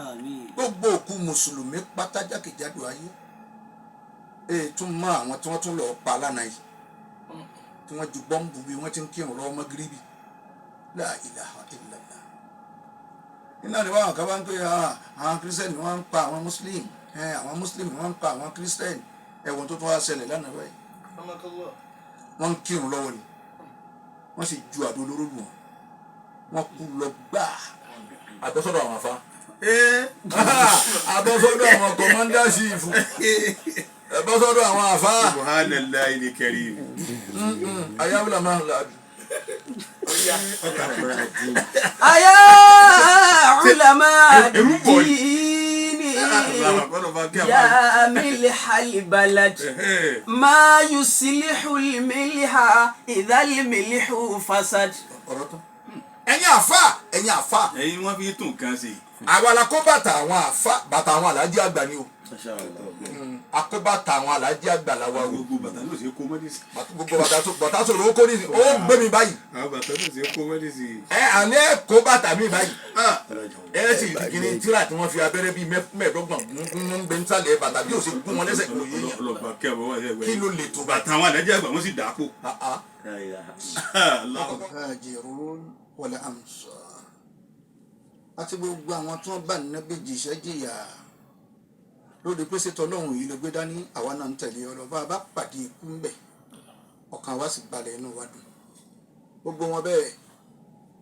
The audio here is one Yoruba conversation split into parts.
Àmín. gbogbo òkú mùsùlùmí pátá jákèjádò ayé tún mọ àwọn tí wọ́n tún lọ pa lánàá yìí tí wọ́n ju bọ́ǹbù bí wọ́n ti ń kírun lọ́wọ́ mọ́gíríbì la ilaha illallah. iná ni wọ́n kàn bá ń pè àwọn kírísítẹ́nì wọ́n ń pa àwọn mùsùlùmí àwọn mùsùlùmí wọ́n ń pa àwọn kírísítẹ́nì ẹ̀wọ̀n tó tún wá ṣẹlẹ̀ lánàá báyìí wọ́n ń kírun lọ́wọ́ ni wọ́n sì ju àdó olóró lù wọ́n kú lọ gbáà àbọ̀sọ́dọ̀ àwọn afá àbọ̀sọ́dọ̀ àwọn kọ̀mọ́ndà sífù àbọ̀sọ́dọ̀ àwọn afá. Subhanallahi al-karim. ayáwùlà máa ń la bí. Ayá ulama ad-dini ya milhal balad ma yuslihul milha idhal milhu fasad. ọ̀rọ̀ tán ẹ̀yin àfà ẹ̀yin wọ́n fi tún kan sí. àwa la kó bàtà àwọn àfà bàtà àwọn alájí àgbà ni o akó bàtà àwọn alájí àgbà la wa o gbogbo bàtà ló ṣe kó mọ́dé sí. gbogbo bàtà sọ̀rọ̀ ó kó ní ó gbé mi báyìí àwọn bàtà ló ṣe kó mọ́dé sí. àní ẹ kó bàtà mi báyìí ẹ sì kìíní tíra tí wọ́n fi abẹ́rẹ́ bíi mẹ́ẹ̀ẹ́dọ́gbọ̀n ń gbé nsàlẹ̀ bàtà bí ó ṣe gún wọn lẹ́sẹ̀ kò yé yàn ọlọ́ba kí àwọn wáyé kí ló lè tó bàtà àwọn àdájọ́ àgbà wọ́n sì dà á kó. muhajirun wal ansar àti gbogbo àwọn tí wọ́n bá Nábì jíṣẹ́ jìyà lóde pèsè tọlọ́hún yìí ló gbé dání àwa náà ń tẹ̀lé ọlọ́ba bá pàdé ikú ń bẹ̀ ọkàn wa sì balẹ̀ inú wa dùn gbogbo wọn bẹ́ẹ̀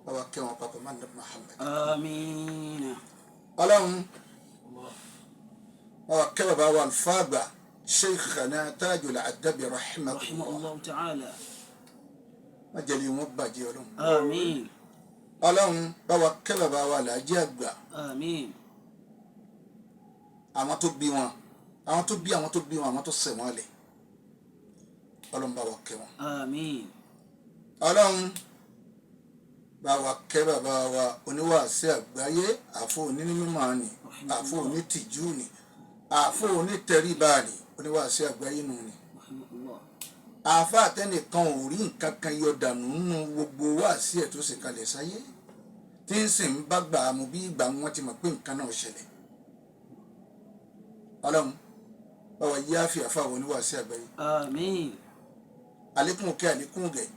báwa kẹ́ wọn papọ̀ máa ń dẹ́ Muhammad. Àmín. ọlọ́run báwa kẹ́ bàbá wa alfàgbà Sheikhana Tajul Adabi rahimahullah Rahimahullahu ta'ala. má jẹ́lẹ̀ wọn bàjẹ́ ọlọ́run. Àmín. ọlọ́run báwa kẹ́ bàbá wa Alhaji àgbà Àmín. àwọn tó bí wọn àwọn tó bí àwọn tó bí wọn àwọn tó ṣẹ̀ wọ́n lẹ̀ ọlọ́run bá wa kẹ́ wọn. Àmín. ọlọ́run bá wa kẹ́ bàbá wa oníwàásí àgbáyé àfọ onímọ̀ ni àfọ onítìjú ni àfọ onítẹríba ni oníwàásí àgbáyé nù ni Rahimahullah. àfa àtẹnìkan ò rí nǹkan kan yọ dànù nínú gbogbo wàásí ẹ̀ tó sì kalẹ̀ sáyé tí ń sì ń bá gbà á mú bí ìgbà wọn ti mọ̀ pé nǹkan náà ṣẹlẹ̀ ọlọ́run báwa yí àfi àfa àwọn oníwàásí àgbáyé Àmín. àlékún òkè àlékún ògẹ̀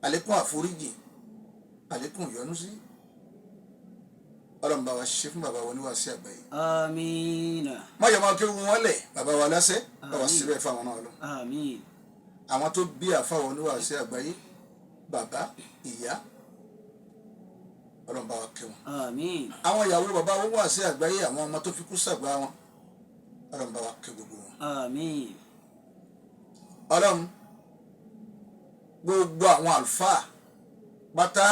àlékún àforíjì àlékún ìyọ́núsí ọlọ́run bá wa ṣe fún bàbá wa oníwàásí àgbáyé Àmín. mọ̀jọ̀ máa kéwu wọn lẹ̀ bàbá wa lásẹ̀ bàbá síbẹ̀ fáwọn náà lọ Àmín. àwọn tó bí àfa àwọn oníwàásí àgbáyé bàbá ìyá ọlọ́run bá wa kẹ́ wọn Àmín. àwọn ìyàwó bàbá wọn oníwàásí àgbáyé àwọn ọmọ tó fi kú sàgbà wọn ọlọ́run bá wa kẹ́ gbogbo wọn Àmín. ọlọ́run gbogbo àwọn àlùfáà pátá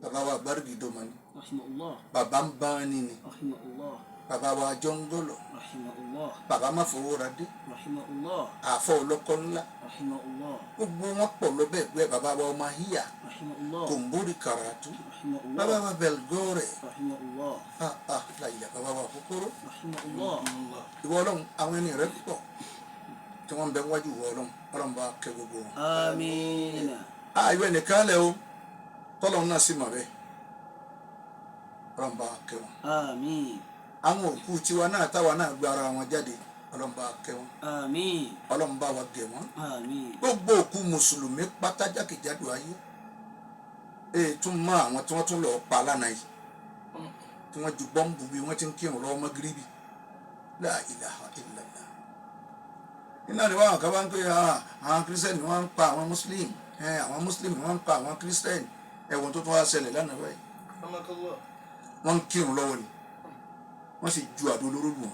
bàbá wa gbárùgì dòmọ́ni Rahimahullah. bàbá ń bá ní ni Rahimahullah. bàbá wa jọ́ngọ́lọ̀ Rahimahullah. bàbá má fowó ra dé Rahimahullah. àfọ̀ ọlọ́kọ́ ńlá Rahimahullah. gbogbo wọn pọ̀ lọ bẹ́ẹ̀ bẹ́ẹ̀ bàbá wa ọmọ híyà Rahimahullah. kòmbórí karatu Rahimahullah. bàbá wa bẹ̀lgọ́rẹ̀ Rahimahullah. láyìlá bàbá wa kókóró Rahimahullah. ìwọ ọlọ́run àwọn ẹni rẹ pọ̀ tí wọ́n ń bẹ wájú ìwọ ọlọ́run ọlọ́run bá kẹ́ gbogbo wọn. Àmín. ìwé nìkan lẹ o tọ́lọ́run náà sì mọ̀ bẹ́ẹ̀ ọlọ́run bá kẹ́ wọn. Àmín. àwọn òkú tiwa náà táwa náà gbé ara wọn jáde ọlọ́run bá kẹ́ wọn Àmín. ọlọ́run bá wa gẹ̀ wọ́n. Àmín. gbogbo òkú mùsùlùmí pátá jákèjádò ayé tún mọ àwọn tí wọ́n tún lọ pa lánàá yìí tí wọ́n ju bọ́ǹbù bí wọ́n ti ń kírun lọ́wọ́ mọ́gíríbì la ilaha illallah. iná ni wọ́n kàn bá ń pè àwọn kírísítẹ́nì wọ́n ń pa àwọn mùsùlùmí àwọn mùsùlùmí wọ́n ń pa àwọn kírísítẹ́nì ẹ̀wọ̀n tó tún wá ṣẹlẹ̀ lánàá báyìí wọ́n ń kírun lọ́wọ́ ni wọ́n sì ju àdó olóró lù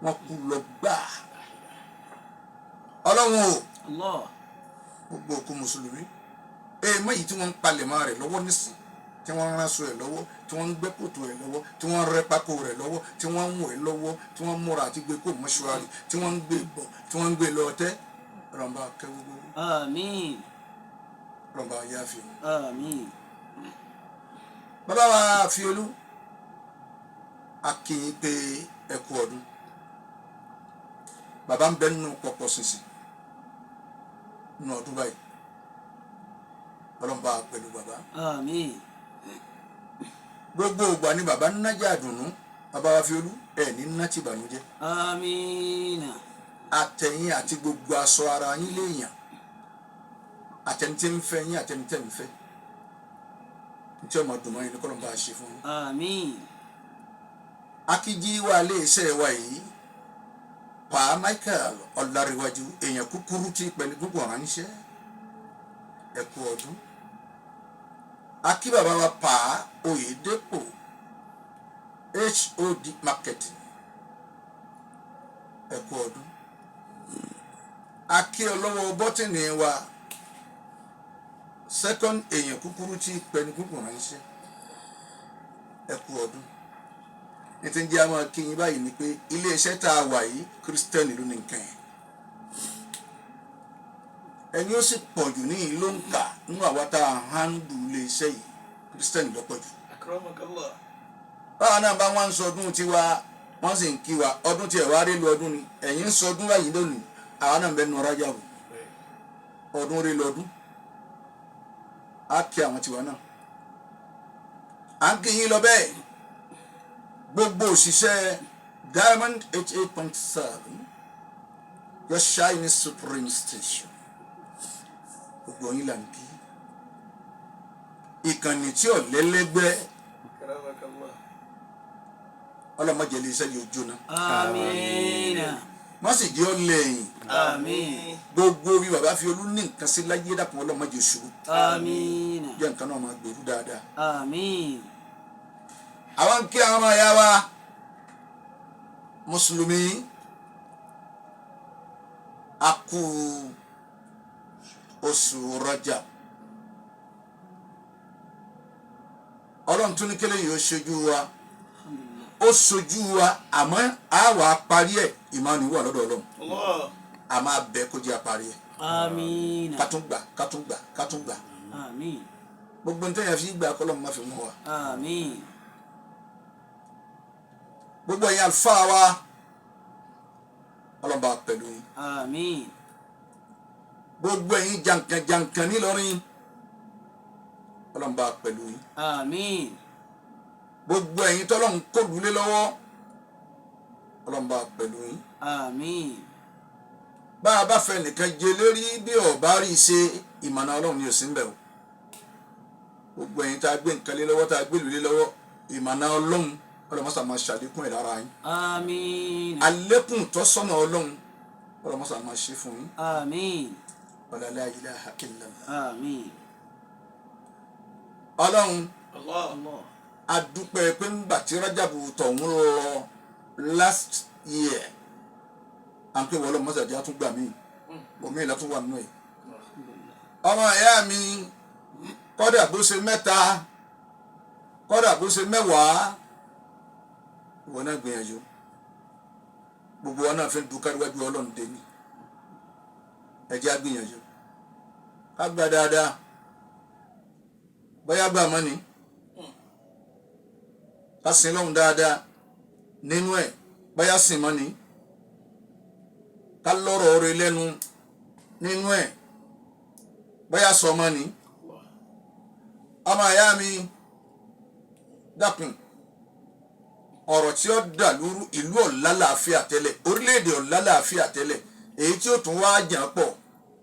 wọ́n kú lọ gbáà ọlọ́run o Allah. gbogbo òkú mùsùlùmí èèmọ yìí tí wọ́n ń palẹ̀ mọ́ rẹ̀ lọ́wọ́ nísìn tí wọ́n ń ránṣọ rẹ̀ lọ́wọ́ tí wọ́n ń gbẹ́ kòtò rẹ̀ lọ́wọ́ tí wọ́n ń rẹ́ pákó rẹ̀ lọ́wọ́ tí wọ́n ń wọ̀ ẹ́ lọ́wọ́ tí wọ́n ń múra àti gbé kó mọ́ṣúárì tí wọ́n ń gbé bọ̀ tí wọ́n ń gbé lọ tẹ́ rọ̀ǹba kẹ́ gbogbo Àmín. rọ̀ǹba yáfi. Àmín. bàbá wa Fiolú akínyìn pé ẹkú ọdún bàbá ń bẹ nínú pọ̀pọ̀ sísìn nínú ọdún báyìí ọlọ́run bá pẹ̀lú bàbá. Àmín. gbogbo ìgbà ni bàbá ń nájà àdùnnú bàbá wa fi olú ẹ̀ ní ná ti ìbànújẹ́ Amina. àtẹ̀yìn àti gbogbo aṣọ ara yín léèyàn àtẹnitẹ́ ń fẹ́ yín àtẹnitẹ́ ń fẹ́ ntí ọmọ dùnmọ́ yín ní kọ́lọ́n bá a ṣe fún yín. Amin. akíjí wa lè ṣe wa yìí pa Michael ọ̀làríwájú èèyàn kúkúrú tí pẹ̀lú gbogbo ránṣẹ́ ẹ kú ọdún. akí bàbá wa pa Oyèdépò HOD marketing ẹ kú ọdún. akí ọlọ́wọ́ bọ́tìnì wa second èèyàn kúkúrú tí pẹ̀lú gbogbo ránṣẹ́ ẹ kú ọdún. nítorí jẹ́ àwọn akínyìn báyìí ni pé iléeṣẹ́ tá a wà yìí kírísítẹ́nì ló ní nǹkan yẹn ẹni ó sì pọ̀ jù ní ìlú ń kà nínú àwa tá a hándù iléeṣẹ́ yìí kírísítẹ́nì lọ́pọ̀ jù. Akramakallah. báwa náà bá wọn ń sọdún tiwa wọ́n sì ń kí wa ọdún tiẹ̀ wá rí lu ọdún ni ẹ̀yin ń sọdún báyìí lónìí àwa náà ń bẹ nù Rájàbù ọdún rí lọ́dún á kí àwọn tiwa náà à ń kí yín lọ bẹ́ẹ̀ gbogbo òṣìṣẹ́ Diamond 88.7 your shiny supreme station gbogbo yín là ń kí ìkànnì tí ò lẹ́lẹ́gbẹ́ Akramakallah. ọlọ́mọdé lè sẹ́yìn ojú náà Amina. wọ́n sì jẹ́ ọ lẹ́yìn Amin. gbogbo bí bàbá fi olú ní nǹkan sí láyé dàpọ̀ ọlọ́mọdé ṣubú Amina. jẹ́ nǹkan náà máa gbèrú dáadáa. Amin. àwọn kí àwọn ọmọ ẹ̀yà wa mùsùlùmí a kú oṣù Rajab ọlọ́run tún ní kélé yìí ó ṣojú wa ó ṣojú wa àmọ́ a wà á parí ẹ̀ ìmánu wà lọ́dọ̀ ọlọ́run Allah. a máa bẹ kó jẹ́ àparí ẹ̀ Amina. kátúngbà kátúngbà kátúngbà Amin. gbogbo ntẹ́yà fi gbà kọ́lọ́mù má fi mú wa. Amin. gbogbo ẹ̀yin àlùfáà wa ọlọ́ba pẹ̀lú yín Amin. gbogbo ẹ̀yin jankan nílọrin ọlọ́ba pẹ̀lú yín Amin. gbogbo ẹ̀yin tọ́lọ́run kò lulẹ̀ lọ́wọ́ ọlọ́ba pẹ̀lú yín Amin. bá a bá fẹ́ nìkan jẹ lérí bí ọba rí i ṣe ìmọ̀nà ọlọ́run ni ò sí ń bẹ̀ o gbogbo ẹ̀yin tá a gbé nǹkan lé lọ́wọ́ tá a gbé lulẹ̀ lọ́wọ́ ìmọ̀nà ọlọ́run ọlọ́mọṣà máa ṣàlékún ẹ̀ lára yín Amin. àlékún tọ́sọ́nà ọlọ́run ọlọ́mọṣà máa ṣe fún yín Amin. wala la ilaha illallah. Amin. ọlọ́run Allah. Allah. adúpẹ́ pé ńgbà tí Rájàbù tọ̀hún lọ last year à ń pè wọ́n lọ́mọ́sàdí àtúngbà míì omi ìlà tún wà nínú ẹ̀. ọmọ ìyá mi kọ́dà bó ṣe mẹ́ta kọ́dà bó ṣe mẹ́wàá ìwọ náà gbìyànjú gbogbo wa náà fi ń dúkà níwájú ọlọ́run dé ní ẹ̀jẹ̀ á gbìyànjú ká gbà dáadáa bóyá gbà mọ́ ni ká sin lọ́hùn dáadáa nínú ẹ̀ bóyá sìn mọ́ ni ká lọ́rọ̀ ọ̀rẹ́ lẹ́nu nínú ẹ̀ bóyá sọ mọ́ ni ọmọ ìyá mi dákun ọ̀rọ̀ tí ó dà lóru ìlú ọ̀la làáfíà tẹ́lẹ̀ orílẹ̀-èdè ọ̀la làáfíà tẹ́lẹ̀ èyí tí ó tún wá jà pọ̀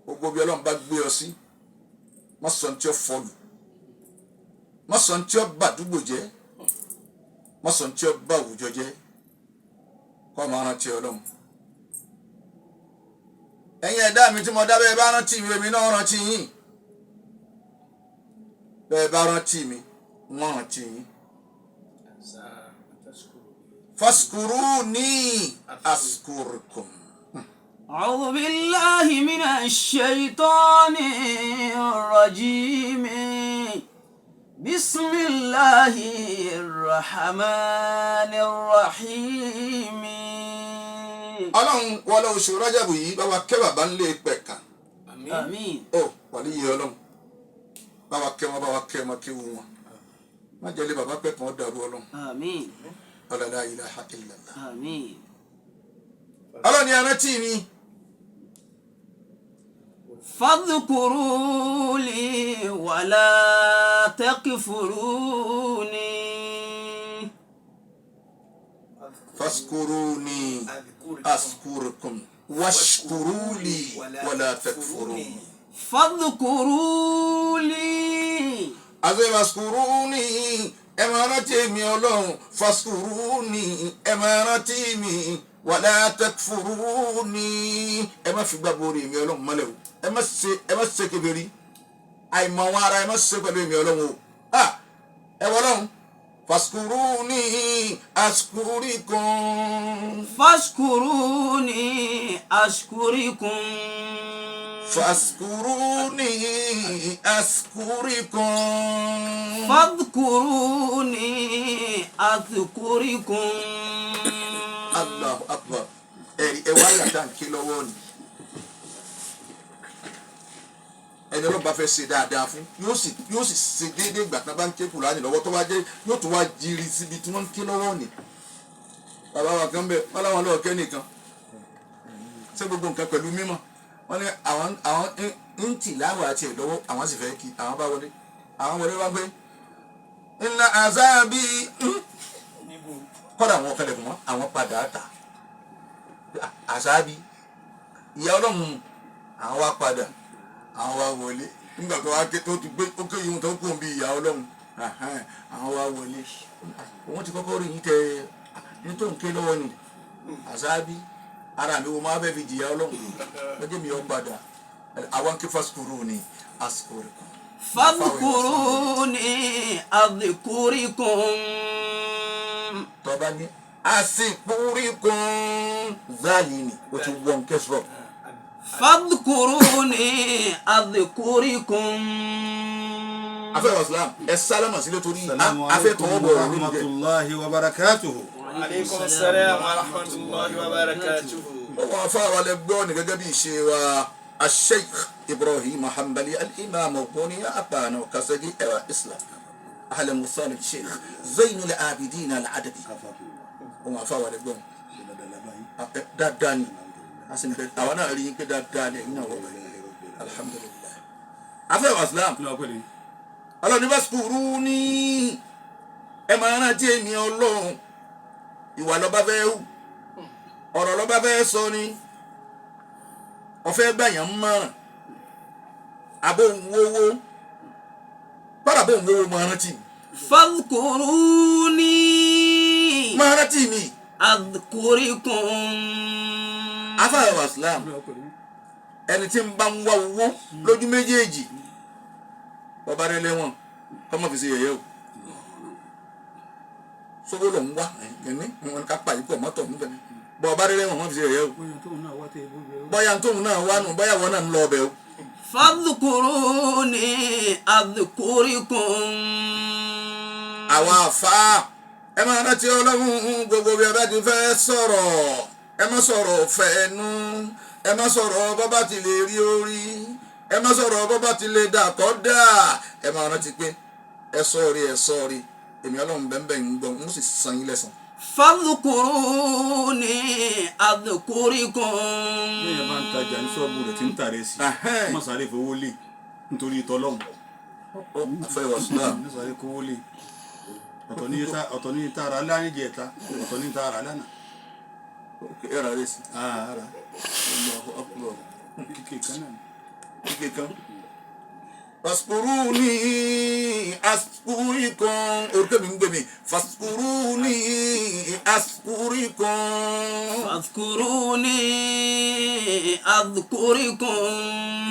gbogbo bí ọlọ́run bá gbé ọ sí má sọ ní tí ó fọlù má sọ ní tí ó bàdúgbò jẹ́ má sọ ní tí ó bá àwùjọ jẹ́ kọ́ ọ máa rántí ọlọ́run. ẹ̀yin ẹ̀dá mi tí mo dá bẹ́ẹ̀ bá rántí mi èmi náà rántí yín bẹ́ẹ̀ bá rántí mi wọ́n rántí yín. فاذكروني أذكركم. أعوذ بالله من الشيطان الرجيم بسم الله الرحمن الرحيم. ọlọ́run wọlé oṣù Rájàbù yìí bá wa kẹ́ bàbá ńlẹ̀ pẹ̀ka. آمين. ó wàlí yìí ọlọ́run bá wa kẹ́ wọn bá wa kẹ́ wọn kí wọn má jẹ́ lé bàbá pẹ̀ kàn ó dàrú ọlọ́run. آمين. la ilaha illallah. آمين. ọlọ́ni arántí mi. فاذكروا لي ولا تكفروني. faskuruni askurukum washkuruli wala takfurun. fadhkuruni. àti faskuruni ẹ máa rántí mi ọlọ́run faskuruni ẹ máa rántí mi wala takfuruni ẹ má fi gbàgbọ́ orí mi ọlọ́run mọ́lẹ̀ o ẹ má ṣe kébèrè àìmọ̀ wọn ara ẹ má ṣe pẹ̀lú mi ọlọ́run o ẹ wọ ọlọ́run faskuruni askurikum. fashkuruni ashkurikum. faskuruni askurikum. fadhkuruni adhkurikum. Allahu akbar. ẹ wá yàtá nkí lọ́wọ́ ni ẹni ọlọ́ba fẹ́ ṣe dáadáa fún yóò sì ṣe déédéé ìgbà tí wọ́n bá ń ké Kùránì lọ́wọ́ tó bá jẹ́ yóò tún wá jírí síbi tí wọ́n ń ké lọ́wọ́ ni. bàbá wa kan bẹ wọn láwọn lọ́wọ́ kẹ́ nìkan ṣé gbogbo nǹkan pẹ̀lú mímọ́ wọn ní àwọn ń tì láwọ̀ àti ẹ̀ lọ́wọ́ àwọn sì fẹ́ kí àwọn bá wọlé àwọn wọlé wá pé ńlá àzáàbí kọ́dà àwọn ọ̀kẹ́lẹ̀ fún wọn àwọn padà tà àzáàbí ìyá ọlọ́run àwọn wá padà àwọn wá wọlé nígbà tó wá ké tó ti gbé ó ké yìí tó kún bí ìyá ọlọ́run àwọn wá wọlé òun ti kọ́kọ́ rí yín tẹ ní tó ń ké lọ́wọ́ ni àzáàbí ara mi wo máa bẹ́ẹ̀ fi jìyà ọlọ́run lọ́jọ́ mi ò padà àwọn kí faskuruni askurikum. fadhkuruni adhkurikum. tọ́ba ní asikurikum zálìní o ti wọ́n kẹ́sọ̀. fadhkuruni adhkurikum. afẹ́ islam ẹ sálámà sílẹ̀ torí afẹ́ tọwọ́ bọ̀ ọ̀rọ̀ nínú jẹ́. rahmatulahi wa barakatuhu. aleykum salaam wa rahmatulahi wa barakatuhu. wọ́n afẹ́ àwọn alẹ́gbẹ́ ọ̀nì gẹ́gẹ́ bí ìṣe wa asheikh ibrahim hanbali al-imam ògbóni apààna kasagi ẹwà islam ahlan wa sahlan sheikh zainul abidin al-adabi wọ́n afẹ́ àwọn alẹ́gbẹ́ ọ̀nì dáadáa ni àwọn náà rí yín pé dáadáa ni ẹ̀yin náà wọ́n bẹ̀rẹ̀ alhamdulilayi afẹ́ àwọn islam ọlọ́ni faskuruni ẹ máa rántí èmi ọlọ́run ìwà lọ́ba fẹ́ hù ọ̀rọ̀ lọ́ba fẹ́ sọ ni ọ̀fẹ́ gbàyàn mọ́ràn abóhùnwówó bára abóhùnwówó máa rántí mi. fadhkuruni máa rántí mi. adhkurikum. afáàwọ̀ islam ẹni tí ń bá ń wá owó lójú méjèèjì ọba rẹ lẹ́wọ̀n kọ́mọ fi ṣe yẹ̀yẹ́ o sọ́wọ́ lọ ń wá ẹ̀mí wọn ká pa ìpọ̀ mọ́tọ̀ níbẹ̀ bọ́ ọba rẹ lẹ́wọ̀n wọ́n fi ṣe yẹ̀yẹ́ o bọ́yá tóun náà wá nù bọ́yá wọn náà ń lọ ọbẹ̀ o. fadhkuruni adhkurikum. àwọn àfa ẹ máa rántí ọlọ́run gbogbo bí ẹ bá ti fẹ́ sọ̀rọ̀ ẹ má sọ̀rọ̀ fẹ́ẹ́nu ẹ má sọ̀rọ̀ bọ́bá ti lè rí orí ẹ má sọ̀rọ̀ bọ́bá ti lè dà kọ́ dà ẹ máa rántí pé ẹ sọ̀rí èmi ọlọ́run bẹ́ẹ̀ ń gbọ́ mo sì san yín lẹ́san. fadhkuruni adhkurikum. lẹ́yìn bá ń tajà ní ṣọ́ọ̀bù rẹ̀ tí ń tà rẹ̀ sí wọ́n sáré fowó lé nítorí ìtọ́lọ́hùn. afẹ́ wà sílá. wọ́n sáré kówó lé ọ̀tọ̀ ní tààrà lánìí ẹ̀ta ọ̀tọ̀ ní tààrà lánàá. ẹ rà rẹ̀ sí. ara Allahu akbar. kíkè kan náà. kíkè kan. faskuruni askurikum orúkọ mi ń gbé mi faskuruni askurikum. fadhkuruni adhkurikum.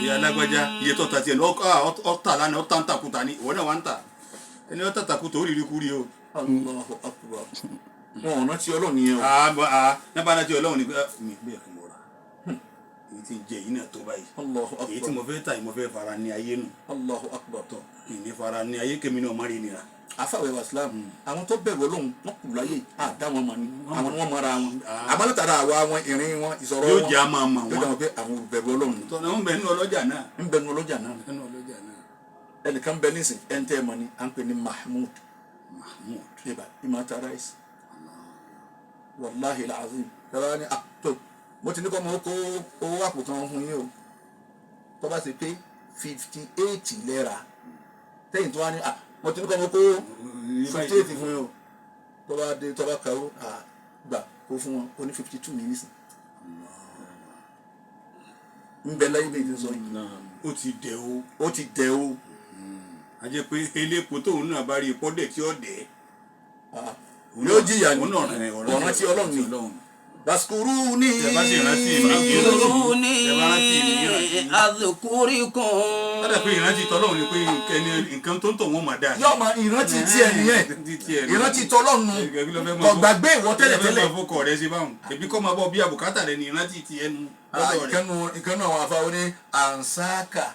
ìyá alágbájá iye tó ta tiẹ̀ ọ̀tà lánàá ọ̀tà ń takùtà ni ìwọ náà wà ń tà ẹni ọ̀tà takùtà ó rí rí kúrí o. Allahu akbar. wọn ò rántí ọlọ́run yẹn o. nígbà náà tí ọlọ́run ní mi bẹ́ẹ̀ kí mo rà èyí tí ń jẹ yìí náà tó báyìí Allahu èyí tí akbar. mo fẹ́ tà yìí mo fẹ́ fara ní ayé nù Allahu akbar. tọ̀ ìní fara ní ayé kémi náà má rí nira. afáwẹ̀ wa islam àwọn tó bẹ̀rù ọlọ́run wọn kù láyé àdá wọn mọ̀ ni àwọn ni wọ́n mọ̀ra wọn àmọ́ látara àwa wọn ìrìn wọn ìsọ̀rọ̀ wọn yóò jẹ́ àmọ́ àmọ́ yóò jẹ́ wọn. wọn pé àwọn bẹ̀rù ọlọ́run tọ́nà ń bẹ nínú ọlọ́jà náà. ń bẹnu ọlọ́jà náà nínú ọlọ́jà náà. ẹnìkan bẹ nísìn ẹntẹ́ mọ̀ ni à ń pè ní mahmud mahmood. ibà ìmọ̀ta rice wàláhi làzim tẹ́lá ní àtò mo ti ní kọ́ mọ́ kó owó àpò kan fún yín o tó bá ti pé 58 lẹ́ra tẹ́yìn tó wá ní mo ti ní kọ́ mọ́ kó 58 fún yín o tó bá dé tó bá kàwó gbà kó fún wọn ó ní 52 minutes ń bẹ láyé bẹ́ẹ̀ ti sọ yìí ó ti dẹ̀ o ó ti dẹ̀ o a jẹ́ pé elépo tóun náà bá rí ipò dẹ̀ tí ó dẹ̀ yóò jìyà ní òun náà ọ̀ràn tí ọlọ́run ní baskuru ní tẹ bá sì rántí اذكروني tẹ bá rántí ìrántí أذكركم lọ́dà pé ìrántí tọ́lọ́run ni pé nǹkan tó ń tọ̀ wọ́n máa dáa yóò máa ìrántí tiẹ̀ nìyẹn ìrántí tọlọ́run kò gbàgbé ìwọ tẹ́lẹ̀tẹ́lẹ̀ fọkọ rẹ sí báwọn ẹbí kọ́ máa bọ̀ bí àbùkátà rẹ ní ìrántí ti ẹnu lọ́dọ̀ rẹ. ìkànnì àwọn afáwọn ní ansaka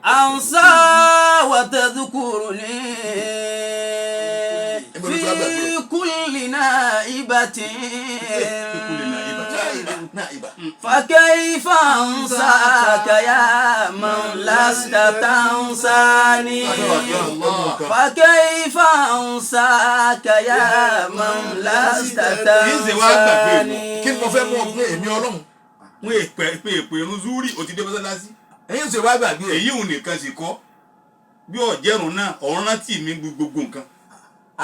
أنسى وتذكرني في كل نائبة náìbà فكيف أنساك يا من لست تنساني فكيف أنساك يا من لست تنساني kí ni mo fẹ́ mú ọgbọ́n èmi ọlọ́run wọ́n èpè irun zúrì ó ti dé mọ́sálásí èyí ń ṣe wá gbàgbé ẹ̀ èyí òun nìkan sì kọ́ bí ọ̀jẹ̀rùn náà ọ̀run rántí mi gbogbo nǹkan.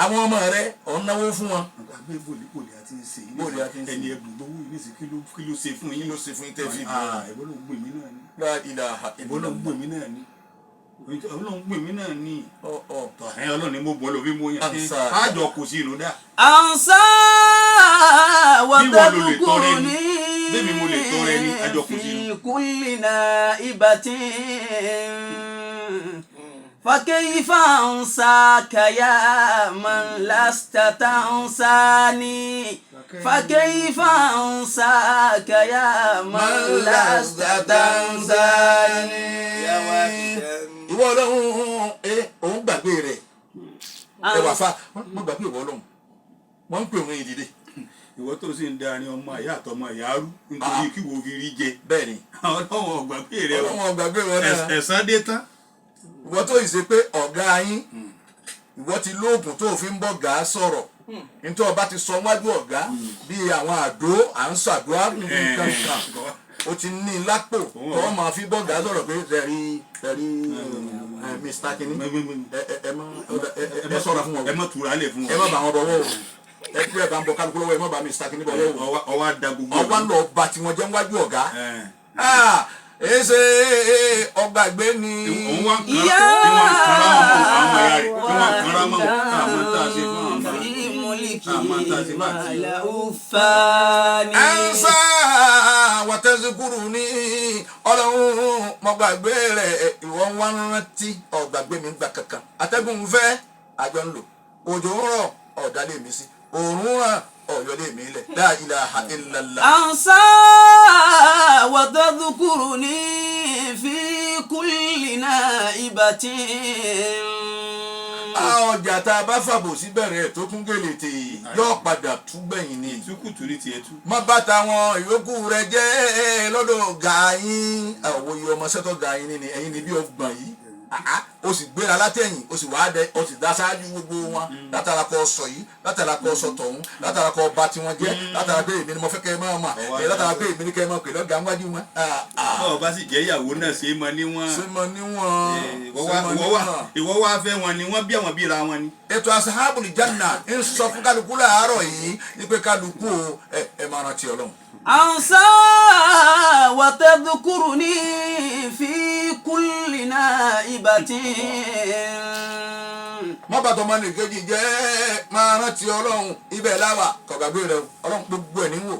àwọn ọmọ rẹ ọ̀ ń náwó fún wọn àgbẹ̀ bòlí àti ṣe Bòlí àti ń ṣe. ẹni ẹ̀bùn gbowó yìí nísì kí ló ṣe fún yín ló ṣe fún tẹ́ fi ìbọn ló ń gbè mí náà ni la ilaha ìbọn ló ń gbè mí náà ni ọlọ́run gbè mí náà ni ọ̀ ẹ̀ ọlọ́run ni mo bọ́ lọ bí mo yàn Ansa. ájọ kò sí ìlú dá أنسى وتذكرني bẹ́ẹ̀ mi mo lè tọrẹ ní àjọ kò sí ìlú. في كل نائبة فكيف أنساك يا من لست تنساني فكيف أنساك يا من لست تنساني يا واحدا ìwọ ọlọ́run òun gbàgbé rẹ̀ ẹ wà fa wọ́n gbàgbé ìwọ ọlọ́run wọ́n ń pè òun ìdìde ìwọ tó sì ń darí ọmọ àyà àtọmọ ìyárú nítorí kí wo fi rí jẹ bẹ́ẹ̀ ni ọlọ́run ọgbàgbé rẹ o ọlọ́run gbàgbé ìwọ náà ẹ̀san dé tán. ìwọ tó yìí ṣe pé ọ̀gá yín ìwọ ti lóògùn tó fi ń bọ̀ gà á sọ̀rọ̀ nítorí ọba ti sọ wájú ọ̀gá bíi àwọn àdó à ń ṣàdúrà nǹkan kan o ti ní i lápò tó o máa fi bọ̀ gà á sọ̀rọ̀ pé tẹ̀rí mr kini ẹ sọ̀rọ̀ fún wọn ẹ má tura lè fún ẹ má bà wọn bọ̀wọ̀ o ẹ kú ẹ bá ń bọ kálukú lọ́wọ́ ẹ má bà mr kini bọ̀wọ̀ o ọwọ́ ada gbogbo ọwọ́ ń lọ bá tiwọn jẹ́ wájú ọ̀gá èsè ọgbàgbé ni òun wá ń kanra ọmọ ìyá rẹ̀ kí wọ́n kanra mọ́ àwọn tá a ṣe fún àwọn ọmọ في ملكي أما تأتي ما بأتي. له فاني ẹnsá wàtẹ́síkúrú ní ọlọ́run mọ̀gbàgbé rẹ̀ ìwọ wá ń rántí ọ̀gbàgbé mi gbà kankan atẹ́gùn fẹ́ àjọ ń lò òjò ń rọ̀ ọ̀dálé mi sí òórùn ràn ọ̀yọ́lé mi lẹ̀ la ilaha illallah. أنسى وتذكرني في كل نائبة ọjà tá a bá fàbò sí bẹ̀rẹ̀ tó tún gèlè tè yóò padà tún gbẹ̀yìn ni. ìtúkùtù ní tiẹ̀ tú. má bá táwọn ìyókù rẹ jẹ́ lọ́dọ̀ gàáyín àwòye ọmọọṣẹ́ tó gàáyín ni ẹ̀yin ni bí ọgbọ̀n yìí o sì gbéra látẹ̀yìn o sì wáá dẹ o sì dá sáájú gbogbo wọn látara kọ sọ yìí látara kọ sọ tọ̀hún látara kọ ba tiwọn jẹ́ látara pé èmi ni mo fẹ́ kẹ́ ẹ máa mà látara pé èmi ni kẹ́ ẹ máa pè lọ́gàá wájú wọn. báwo bá sì jẹ́ ìyàwó náà ṣe é mọ níwọ̀n. ṣé mo níwọ̀n ìwọ wá fẹ́ wọn ni wọ́n bí àwọn bíra wọn ni. ètò asahabul janna ń sọ fún kálukú láàárọ̀ yìí ní pé kálukú ẹ máa rántí Ọlọ́run. أنسى وتذكرني في كل نائبة má bàtọ̀ ọmọ nìkejì jẹ́ máa rántí Ọlọ́run ibẹ̀ láwà kọ̀gbàgbé rẹ Ọlọ́run gbogbo ẹ̀ níwò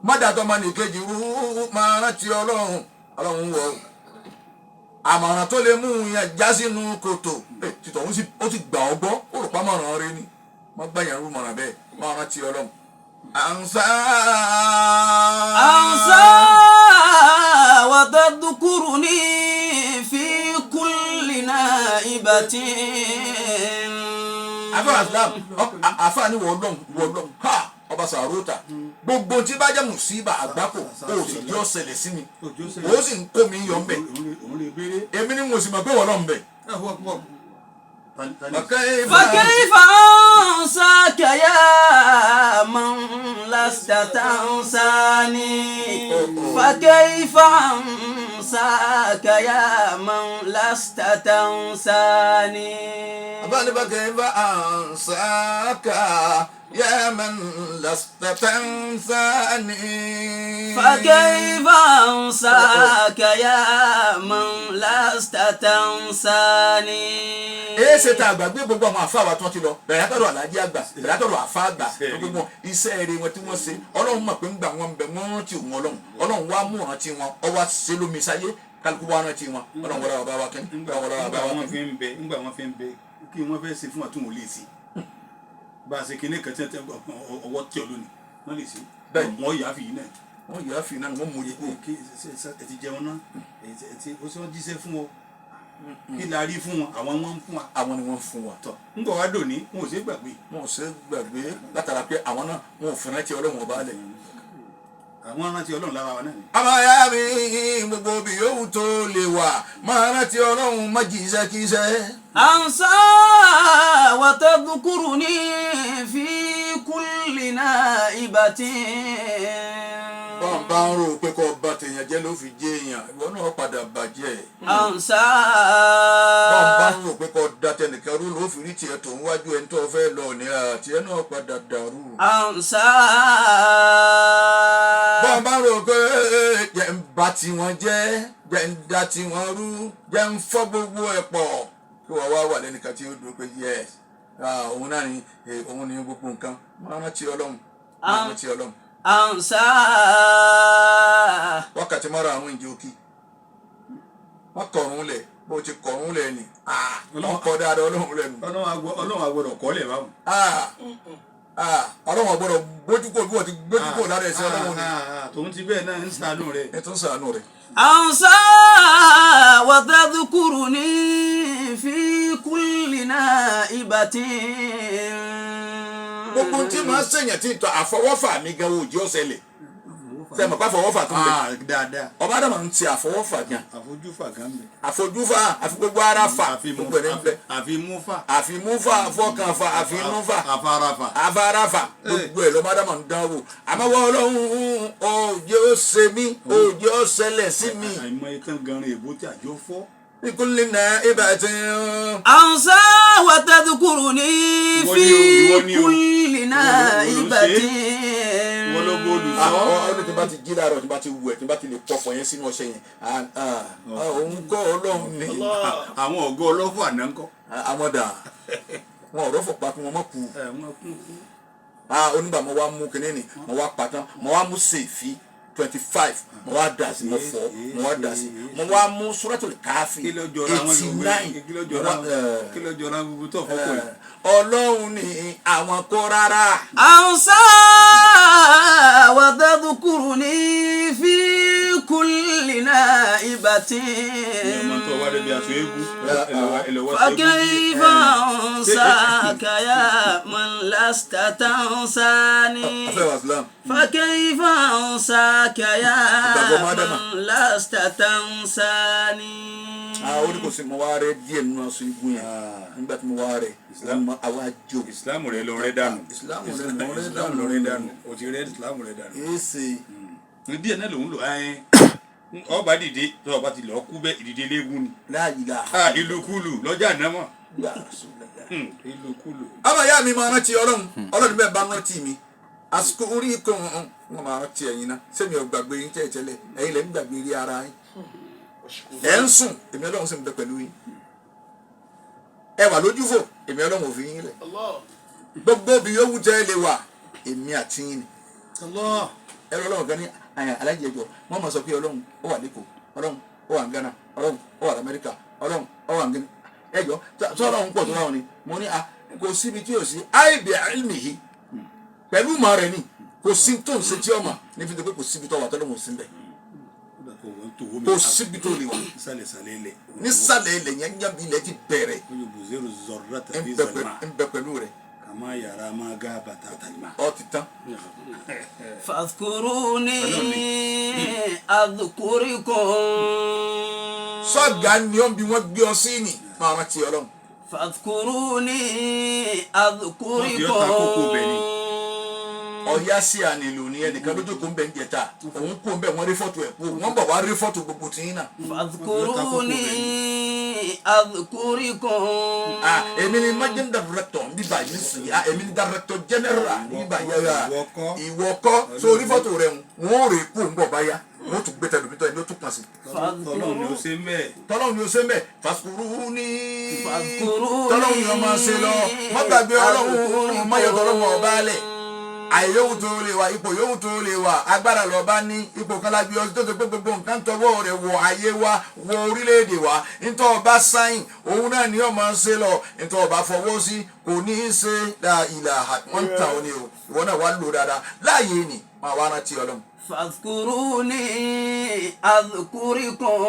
má dàtọ̀ ọmọ nìkejì rú máa rántí Ọlọ́run wọ̀ ọ́ àmọ̀ràn tó lè mú yẹn já sínú kòtò títọ̀ ó ti gbà ọ́ gbọ́ ó rò pa mọ̀ràn rẹ ni má gbà yẹn rú mọ̀ràn bẹ́ẹ̀ máa rántí Ọlọ́run. أنسى وتذكرني في كل نائبة àfáà ni wọ́ọ̀lọ́hún ha ọba sàrótà gbogbo tí bá jẹ́ mùsíbà àgbákò ó sì jẹ́ ọ̀sẹ̀lẹ̀ sí mi ó sì ń kó mi yọ̀ ń bẹ̀ èmi ni mo sì mọ̀ pé wọ́n lọ́ ń bẹ̀. فكيف أنساك يا من لست تنساني فكيف أنساك يا من لست تنساني فكيف أنساك يا من لست تنساني فكيف أنساك يا من لست تنساني. ṣe tá a gbàgbé gbogbo àwọn àfa wa tí wọ́n ti lọ bẹ̀rẹ̀ látọ̀dọ̀ alájí àgbà bẹ̀rẹ̀ látọ̀dọ̀ àfa àgbà gbogbo iṣẹ́ eré wọn tí wọ́n ṣe ọlọ́run mọ̀ pé ń gbà wọn bẹ̀ wọ́n rántí òun ọlọ́run wá mú rántí wọn ọwọ́ ṣe lómi sáyé kálukú wá rántí wọn ọlọ́run wọlé wa bá wa kẹ́ni. ńgbà wọn fi ń bẹ kí wọ́n fẹ́ ṣe fún wa tí wọ́n lè ṣe bá a ṣe kíní kan tí ọwọ́ tí ọ lónìí wọ́n lè ṣe wọ́n yà á fi yìí náà. wọ́n yà á fi náà wọ́n mú ojú kó. ẹ ti jẹun náà ó sì wọ́n jíṣẹ́ fún ọ kí la rí fún wọn àwọn wọn ń fún wa. àwọn ni wọ́n ń fún wa. tọ ńgbà wá dòní wọn ò ṣe gbàgbé. wọn ò ṣe gbàgbé látara pé àwọn náà wọn ò fẹ́ràn tí ọlọ́run ọba lẹ̀. àwọn rántí ọlọ́run lára wa náà ni. àmọ́ ya mi gbogbo bí yòówù tó lè wà máa rántí ọlọ́run má jíṣẹ́ kíṣẹ́. أنسى وتذكرني في كل نائبة. bọ́n bá ń rò pé kó bá tèèyàn jẹ́ ló fi jẹ́ èèyàn ìwọ náà padà bàjẹ́. أنسى. bọ́n bá ń rò pé kó da tẹnìkan rú ló fi rí tiẹ̀ tó ń wájú ẹni tó fẹ́ lọ ní tiẹ̀ náà padà dàrú. أنسى. bọ́n bá ń rò pé jẹ́ ń bá tiwọn jẹ́ jẹ́ ń da tiwọn rú jẹ́ ń fọ́ gbogbo ẹ̀ pọ̀ kí wọ́n wá wà lẹ́nìkan tí ó dúró pé yes òun náà ni òun ni gbogbo nǹkan máa rántí ọlọ́run máa rántí ọlọ́run. أنسى. wákàtí mọ́ra àwọn ìjẹ́ òkì wọ́n kọ̀ọ̀rún lẹ̀ bó ti kọ̀ọ̀rún lẹ̀ ni wọ́n kọ́ dáadáa ọlọ́run lẹ́nu. ọlọ́run àgbọ̀dọ̀ kọ́ lẹ̀ báwọn. ọlọ́run àgbọ̀dọ̀ gbójúkò bí wọ́n ti gbójúkò lára ẹ̀sìn ọlọ́run ni. tòun ti bẹ́ẹ̀ náà ń ṣàánú rẹ̀. ẹ tún ṣàánú rẹ̀. أنسى وتذكرني في كل نائبة. gbogbo tí màá ṣèyàn tí tọ àfọwọ́fà mi gan òjì ọ̀sẹ̀lẹ̀ sẹ́mi pa àfọwọ́fà tó ń bẹ̀. dáadáa. ọba dàmà ń ti àfọwọ́fà gan. àfojúfà gan bẹ. àfojúfà àfi gbogbo ara fà gbogbo ẹ̀ ń bẹ. àfimúfà. àfimúfà àfọkànfà àfinúfà àfarafa. àfarafa gbogbo ẹ̀ lọ́ba dàmà ń dánwò àmọ́ wọ́n ọlọ́run òjì ó ṣe mí òjì ó ṣẹlẹ̀ sí mi. àìmọ̀ ikán gan-an èbó tí àjọ fọ́. ìkúnlẹ̀ náà ibà tí. أنسى وتذكرني في كل نائبة. wọ́n ló gbóòlù sọ. ọdún tí bá ti jí láàárọ̀ tí bá ti wù ẹ̀ tí bá ti lè pọ̀pọ̀ yẹn sínú ọṣẹ yẹn òun kọ́ ọlọ́run ni. àwọn ọ̀gá ọlọ́fọ̀ àná ń kọ́. àwọn dà wọn ọ̀rọ̀ fọ̀ pa kí wọ́n mọ̀ kú. onígbà mo wá mú kinní ni mo wá pa tán mo wá mú sèfì 25 mo wá dà sí mo fọ mo wá dà sí mo wá mú Suratul Kahfi 89 kí ló jọra gbogbo tó fọ́pọ̀ yìí. ọlọ́run ni àwọn kó rárá. أنسى وتذكرني في كل نائبة. فكيف أنساك يا من لست تنساني. فكيف أنساك يا من لست تنساني. ó ní kò sí mo wá rẹ díẹ̀ nínú aṣọ igun yẹn nígbà tí mo wá rẹ àwa jó. ìsìlámù rẹ lọ rẹ dànù. ìsìlámù lọ rẹ dànù. o ti rẹ ìsìlámù rẹ dànù. èsì. díẹ̀ náà lòún lò ayẹn ọba dìde tó ọba ti lọ kú bẹ́ẹ̀ ìdìde léegun ni. láàyè ìlúkulù lọ́jà ànámọ̀. ìlúkulù. ọmọ ìyá mi máa rántí ọlọ́run bẹ́ẹ̀ bá rántí mi àsìkò orí kan wọn máa rántí ẹ̀yin náà sẹ́mi ò gbàgbé yín tẹ́lẹ̀ ẹ̀yin lẹ́ ń gbàgbé rí ara yín ẹ̀ ń sùn èmi ọlọ́run sì ń bẹ pẹ̀lú yín ẹ wà lójú fò èmi ọlọ́run ò fi yín lẹ̀ gbogbo bí yóò wújẹ́ lè wà èmi àti yín ni ẹ̀rọ ọlọ́run kan ní alájẹ ẹjọ wọ́n máa sọ pé ọlọ́run ó wà lẹ́kọ̀ọ́ ọlọ́run ó wà ní Ghana ọlọ́run ó wà ní Amẹ́ríkà ọlọ́run ó wà ní Ghana ẹjọ tí ọlọ́run pọ̀ tó láwọn ni mo ní kò síbi tí yóò sí àìbí àìlmì yìí pẹ̀lú màá rẹ̀ ni kò sí tó ń ṣe tí ọmọ níbi tó pé kò síbi tó wà tọ́lọ́mù sí bẹ́ẹ̀ kò síbi tó lè wà nísàlẹ̀ ilẹ̀ yẹn yẹn bí ilẹ̀ ti bẹ̀rẹ̀ ń bẹ pẹ̀lú rẹ̀. kàmá yàrá máa gá bàtà tàlímà. ọ ti tán. fadhkuruni adhkurkum. sọ́ọ̀gà ni ó ń bí wọ́n gbé ọ sí ni máa rántí ọlọ́run. fadhkuruni adhkurkum. ọ̀yá sí ànílò ní ẹnìkan lójú kó ń bẹ ń jẹta òun kó ń bẹ wọ́n rí fọ́tò ẹ̀ kó wọ́n bọ̀ wá rí fọ́tò gbogbo tí yín náà. fadhkuruni أذكركم èmi ni managing director ní báyìí nísìnyí èmi ni director general ní báyìí ìwọ kọ́ sórí fọ́tò rẹ̀ wọ́n rè kú ń bọ̀ báyà wọ́n tún gbé tẹlifíṣàn ẹni ó tún kàn sí. tọ́lọ́run ni ó ṣe mẹ́ẹ̀. tọ́lọ́run ni ó ṣe mẹ́ẹ̀ fàṣukúrúni tọ́lọ́run ni ó máa ṣe lọ wọ́n gbàgbé ọlọ́run mọ́yọ̀ tọ́lọ́run ọba lẹ̀ àìyóhùn tó lè wà ipò yóhùn tó lè wà agbára lọ́ba ní ipò kan lágbé ọdún tó ti pé gbogbo nǹkan tọwọ́ rẹ̀ wọ ayé wa wọ orílẹ̀-èdè wa nítorí ọba sáyìn òun náà ni ó máa ń ṣe lọ nítorí ọba fọwọ́ sí kò ní í ṣe ìlà wọn ta ọ ní o ìwọ náà wà lò dáadáa láàyè ni máa wá rántí ọlọ́run. فاذكروني أذكركم.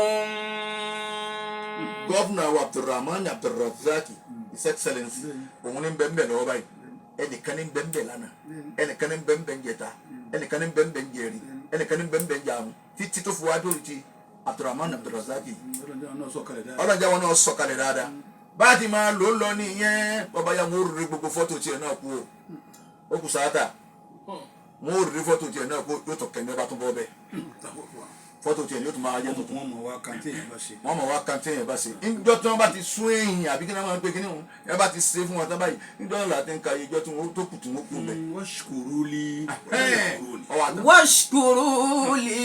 Gọ́vnà wa Abdulrahman Abdulrazak His Excellency òun ní bẹ́ẹ̀ lọ́wọ́ báyìí ẹnìkan ní bẹ́ẹ̀ lánàá ẹnìkan ní bẹ́ẹ̀ jẹta ẹnìkan ní bẹ́ẹ̀ jẹrin ẹnìkan ní bẹ́ẹ̀ jàmù títí tó fi wá dórí ti Abdulrahman Abdulrazak ọlọ́jà wọn náà sọ̀kalẹ̀ dáadáa bá a ti máa lò ó lọ nìyẹn bàbá yà wọ́n rí gbogbo fọ́tò tiẹ̀ náà kú o kù sáátà wọ́n rí fọ́tò tiẹ̀ náà kú yóò tọ̀ kẹ́mi ọba tó bọ́ bẹ́ẹ̀ fọ́tò tiẹ̀ yóò tún máa yẹ tuntun. wọ́n mọ̀ wá kàntẹ́ yẹn bá ṣe. wọ́n mọ̀ wá kàntẹ́ yẹn bá ṣe. níjọ́ tí wọ́n bá ti sún èyìn àbí kí wọ́n máa ń pè kí ni wọ́n yẹn bá ti ṣe fún wọn tán báyìí níjọ́ náà láti ń ka ìjọ tí wọ́n tó kù tí wọ́n kú bẹ́ẹ̀. washkuru li. washkuru li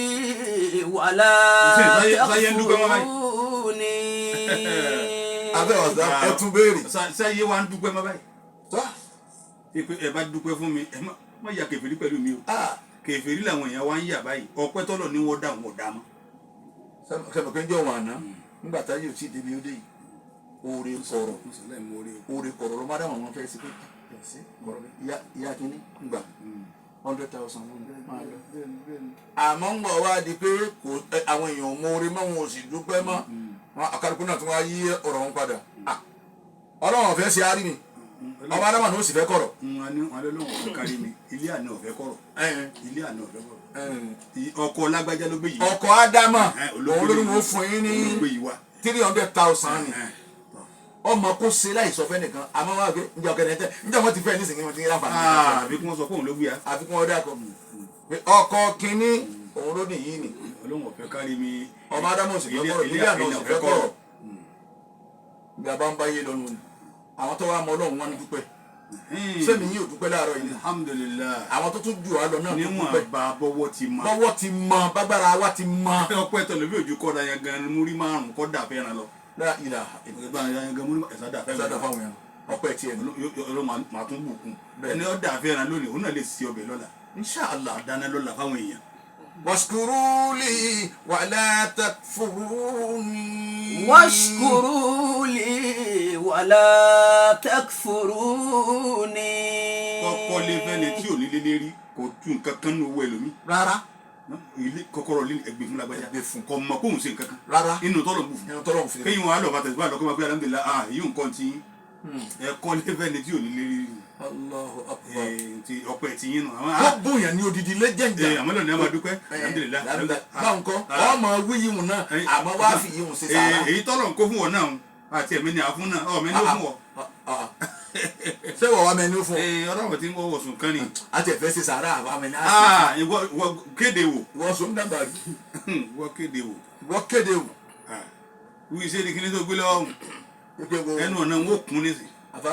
wala takfuruni. abẹ́ ọ̀sán ẹ tún béèrè. sáyé wa ń dúpẹ́ mọ́ báyìí. ẹ bá dúpẹ́ fún mi ẹ má yà kèfèrí pẹ̀lú mi o. kèfèrí làwọn èèyàn wá ń yà báyìí ọpẹ́ tọ́lọ̀ ni wọ́n dá wọn dá mọ́. sẹ́mi kí n jọ wọn àná nígbà tá yóò tí ì débi ó dé yìí oore kọ̀rọ̀ ló má dá wọn fẹ́ sí pé ìyá kínní gbà 100,000 máa lọ. àmọ́ ń gbọ́ wá di pé àwọn èèyàn mọ oore mọ́ wọn ò sì dúpẹ́ mọ́ akálukú náà tún wá yí ọ̀rọ̀ wọn padà ọlọ́run ọ̀fẹ́ ṣe á rí mi ọmọ adama ní o sì fẹ́ kọ̀rọ̀. wọn lé lóhùn ọ̀fẹ́ kárí mi ilé àná ọ̀fẹ́ kọ̀rọ̀ ilé àná ọ̀fẹ́ kọ̀rọ̀ ọkọ̀ lágbájá ló gbé yìí. ọkọ̀ adama òun ló ní mo fún yín ní 300,000 ni ọmọ kó ṣe láì sọ fẹ́ nìkan àmọ́ wà pé njẹ́ ọ̀kẹ́ nẹ́tẹ́ njẹ́ wọ́n ti fẹ́ nísìnyí wọ́n ti ń ráfà. àbí kí wọ́n sọ fóun ló gbé ya. àbí kí wọ́n dá kọ ọkọ̀ kínní òun ló nìyí ni. olóhùn ọ̀fẹ́ kárí mi ọmọ adama ò sì fẹ́ kọ̀rọ̀ ilé àná ò sì fẹ́ kọ̀rọ̀ gbàgbá ń bá yé lọ́nu ni àwọn tó wá mọ Ọlọ́run wọn ní dúpẹ́ sẹ́mi yìí ò dúpẹ́ láàárọ̀ yìí alhamdulilayi àwọn tó tún jù wá lọ náà tó dúpẹ́ níwọ̀n bá bọ́wọ́ ti mọ bágbára wa ti mọ. ọpẹ́ tẹ̀lé bí ojú kọ́ da yẹn gan ni múrí márùn kọ́ dà fẹ́ràn lọ. ìlà ìgbà yẹn gan múrí ẹ̀sà dà fáwọn yẹn ọpẹ́ tiẹ̀ ní. ọlọ́run máa tún bùkún ẹni ó dà fẹ́ràn lónìí òun náà lè sí ọbẹ̀ lọ́la. inṣàlá dáná lọ́la fáwọn èèyàn. washkuru li wala takfuruni. washkuru li wala takfuruni. kọ́kọ́ lé fẹ́ni tí ò ní lé lérí kò tún nǹkan kan ní owó ẹlòmí. rárá. ilé kọ́kọ́rọ́ lé ẹgbẹ́ fún lágbájá. ẹgbẹ́ fún. kò mọ̀ kóhùn sí nǹkan kan. rárá. inú tọ́lọ̀ bù fún. inú tọ́lọ̀ bù fún. kéyìn wọn á lọ bàtà ìgbà lọ́kọ́ máa gbé alhamdulillah yìí nǹkan ti ẹ̀kọ́ lé fẹ́ni tí ò ní lérí. Allahu akbar. ọpẹ́ ti yín nù. wọ́n bóyá ní odidi lẹ́jẹ̀ǹdà. àmọ́ lọ́nà ẹ̀ máa dúpẹ́ alhamdulillah. báwọn kọ́ ọmọ wíyíwùn náà àmọ́ wá fi yíwùn sí sára. èyí tọ́lọ̀ ń kó fún wọn náà àti ẹ̀mí ni àfún náà ọ̀ mẹ́ni ó fún wọ. ṣé wọ́n wá mẹ́ni ó fún ọ. ọlọ́run tí ń wọ́ wọ̀sùn kan ni. a ti ẹ̀fẹ́ sí sàárà àbá mẹ́ni á sì. ìwọ kéde wò. ìwọ sùn dàgbà rí. ìwọ kéde wò. ìwọ kéde wò. wí iṣẹ́ ni kíní tó gbé lọ́wọ́ ẹnu ọ̀nà ń wò kún ní sí. àbá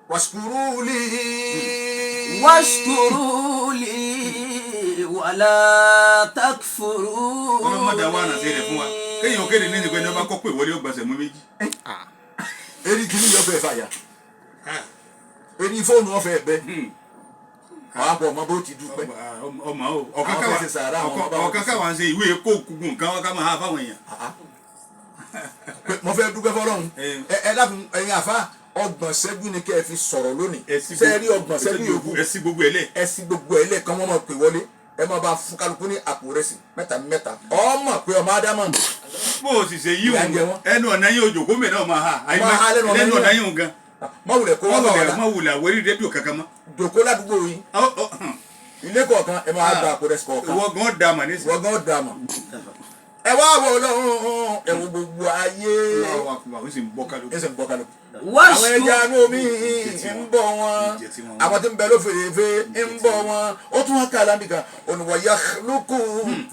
washkuru li. washkuru li wala takfuruni. ọlọ́mọdé wa nà sí rẹ̀ fún wa kéèyàn kéde ní ìgbẹ́ ní ọba kọ́ pé ìwọlé ọgbàṣẹ mú méjì. eri kìíní yọ fẹ́ fàyà eri fóònù ọ̀fẹ́ ẹ̀gbẹ́ àwọn àpò ọmọ bó ti dúpẹ́. ọmọ o ọ̀kánkà wà ń ṣe ìwé kó kúkú nǹkan wọn ká máa ha fáwọn èèyàn. mo fẹ́ dúpẹ́ fọlọ́run ẹ dákun ẹ̀yin àfa ọgbọ̀n ṣẹ́jú ni kẹ́ ẹ fi sọ̀rọ̀ lónìí sẹ́ẹ̀rí ọgbọ̀n ṣẹ́jú yòókù ẹ̀sìn gbogbo ẹ̀lẹ́ ẹ̀sìn gbogbo ẹ̀lẹ́ kan wọ́n mọ̀ pé wọlé ẹ máa bá fún kálukú ní àpò rẹsì mẹ́ta ọmọ pé ọmọ ádámọ̀. bó o sì ṣe yí òun ẹnu ọ̀nà yín òjò gómìnà náà máa ha lẹ́nu ọ̀nà yín òun gan. mọ̀wùlẹ̀ kó wọ́n wà má wulẹ̀ àwòrí rédíò kankan mọ́. jòkó ládùúgbò yìí ilé kọ̀ọ̀kan ẹ máa gba àpò rẹsì kọ̀ọ̀kan. ìwọ gan dà mà ní. ìwọ gan dà mà. ẹ wá wọ Ọlọ́run ẹ wo gbogbo ayé ó sì ń bọ́ kálukú. ẹ sì ń bọ́ kálukú. àwọn ẹja inú omi ń bọ̀ wọn àwọn tí ń bẹ lófèrèfé ń bọ̀ wọn ó tún wá ká aláǹdìkan wa yakhluqu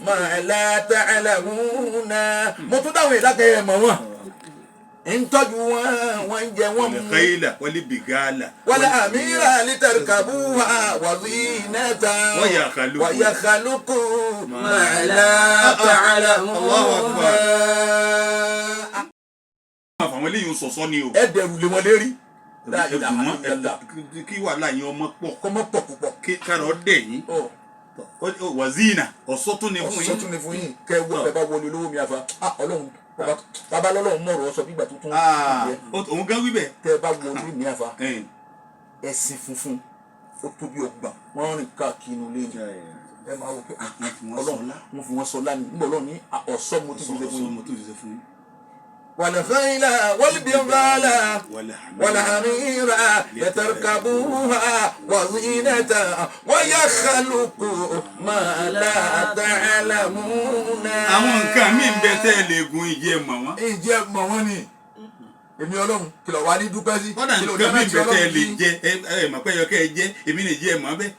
ma la ta'lamuna mo tún dáhùn ìdákẹ́ ẹ̀ mọ̀ wọn ń tọ́jú wọn wọ́n ń jẹ wọ́n mú. khayla wal bigala wal hamira litarkabuha wa zinatan wa yakhluqu ma la ta'lamuna. àwọn eléyìí ń sọ̀sọ́ ni o. ẹ dẹrù lé wọn lérí. kí wàhálà yín ọmọ pọ̀. kọ́mọ pọ̀ púpọ̀. kí kárọ̀ dẹ̀ yín. wazina ọ̀sọ́ tún ni fún yín. ọ̀sọ́ tún ni fún yín. kẹ́ ẹ wọ ẹ bá wọlé olówó mi àfa Ọlọ́run bàbá lọ́lọ́run mọ̀rọ̀ sọ bí ìgbà tuntun. òun gan wí bẹ́ẹ̀. tẹ́ ẹ bá wọlé mi àfa ẹ̀sìn funfun ó tóbi ọgbà wọ́n rìn káàkiri inú ilé ni ẹ máa wọ pé Ọlọ́run mo fi wọn sọ lánìí nígbà Ọlọ́run ní ọ̀sọ́ mo tún fi ṣe fún yín. والخيل والبغال والحمير لتركبوها وزينة ويخلق ما لا تعلمون. àwọn nǹkan mi ń bẹ tẹ́ ẹ lè gun ìjẹ́ mọ̀ wọ́n. ìjẹ́ mọ̀ wọ́n ni èmi Ọlọ́run kìlọ̀ wá ní dúpẹ́ sí. kọ́dà nǹkan mi ń bẹ tẹ́ ẹ lè jẹ ẹ mọ̀ pé ẹyọkẹ́ ẹ jẹ èmi lè jẹ ẹ mọ̀ bẹ́ẹ̀.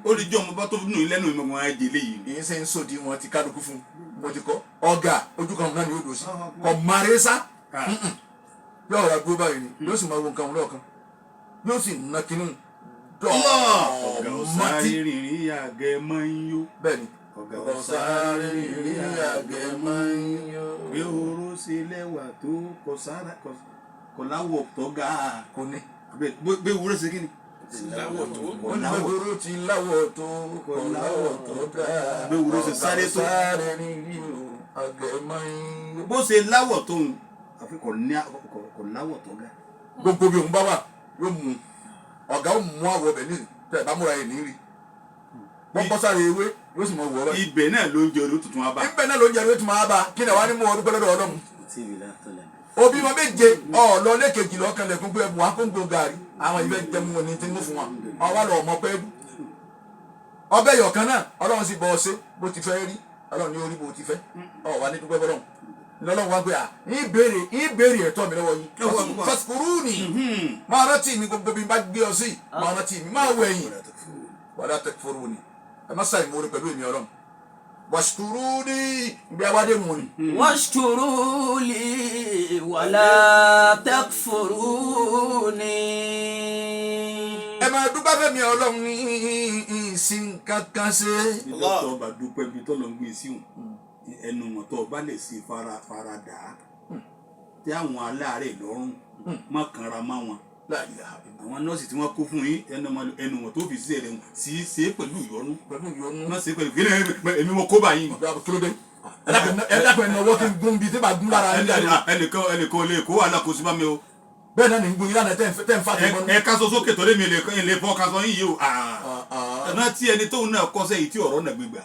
ó lè jọ ọmọ bá tó nù lẹ́nu ìmọ̀ wọn á jẹ léyìí. èyí ṣe ń sòdì wọn ti kálukú fún mo ti kọ́ ọ̀gá ojú kan náà ni yóò dò sí kọ̀ màrẹ́sà yóò rà dúró báyìí ni yóò sì máa wo nǹkan wọn lọ́ọ̀kan yóò sì ná kínní ọ̀gá ọ̀sáré rìnrìn àgẹ̀ máa ń yó. bẹ́ẹ̀ni ọ̀gá ọ̀sáré rìnrìn àgẹ̀ máa ń yó. bí oró ṣe lẹ́wà tó kò láwọ̀ tó ga kò ní. bí ewúrẹ́ ṣe kí ni. onígbàgbọ́rò ti láwọ̀ tó kò láwọ̀ tó ga. bí ewúrẹ́ ṣe sáré tó. ọ̀sáré rìnrìn àgẹ̀ máa ń yó. bó ṣe láwọ̀ tó ń àfi kò láwọ̀ tó ga. gbogbo bí òun bá wà yóò mú ọ̀gá ó mú àwọ̀ ọbẹ̀ ní tẹ̀ ẹ̀ bá múra ẹ̀ ní rí wọ́n bọ́ sáré ewé yóò sì mọ wọ́ ọ́. ibẹ̀ náà ló ń jẹ olú tuntun wa bá. ibẹ̀ náà ló ń jẹ olú tuntun wa bá kí ni wàá ní mú ọdún pẹ́lẹ́dọ̀ Ọlọ́run. òbí wọn méje ọ̀ọ́lọ lẹ́kẹ̀jì lọ́kàn lẹ́kùn pé ẹ̀bùn akóńgbò gàrí àwọn ibẹ̀ jẹ́ mú wọn ní tí mú fún wa ọwọ́ lọ ọmọ pẹ́ bú. ọbẹ̀ yọ̀kan náà Ọlọ́run sì bọ́ ọ ṣe bó ti fẹ́ rí Ọlọ́run ní orí bó ti fẹ́ ọ̀ wá ní dúpẹ́ bọ́lọ́run lọ́lọ́run wá gbé ìbéèrè ẹ̀tọ́ mi lọ́wọ́ yín fasikuruni máa rántí mi gbogbo bí n bá gbé ọ sí máa rántí mi máa wẹ̀yìn wala takfuruni ẹ má ṣàì mórí pẹ̀lú èmi Ọlọ́run washkuruni bí awádé mu ni. washkuruli wala takfuruni. ẹ máa dúpẹ́ fẹ́mi Ọlọ́run ní ìsìn kankan ṣe. ìlú tó bá dúpẹ́ bí tó lọ ń gbé sí òun ẹnu wọn tó bá lè ṣe faradà tí àwọn aláàárẹ̀ lọ́rùn má kanra má wọn. àwọn nọ́ọ̀sì tí wọ́n kó fún yín ẹnu wọn tó fi ṣe rẹ̀ sí ṣe pẹ̀lú ìyọnu má ṣe pẹ̀lú kíni èmi mo kó báyìí. ẹ dákun ẹni ọwọ́ kí n gún bíi tí bá gún lára ẹ jáde. ẹnìkan lè kó alákòóso bá mi o. bẹ́ẹ̀ náà ní gún yín lánàá tẹ́ ń fa tẹ́ ń bọ́. ẹ ká sọ sókè tó lé mi lè fọ́ ká sọ yín yìí o. rántí ẹni tóun náà kọ́sẹ́ yìí tí ọ̀rọ̀ náà gbégbá.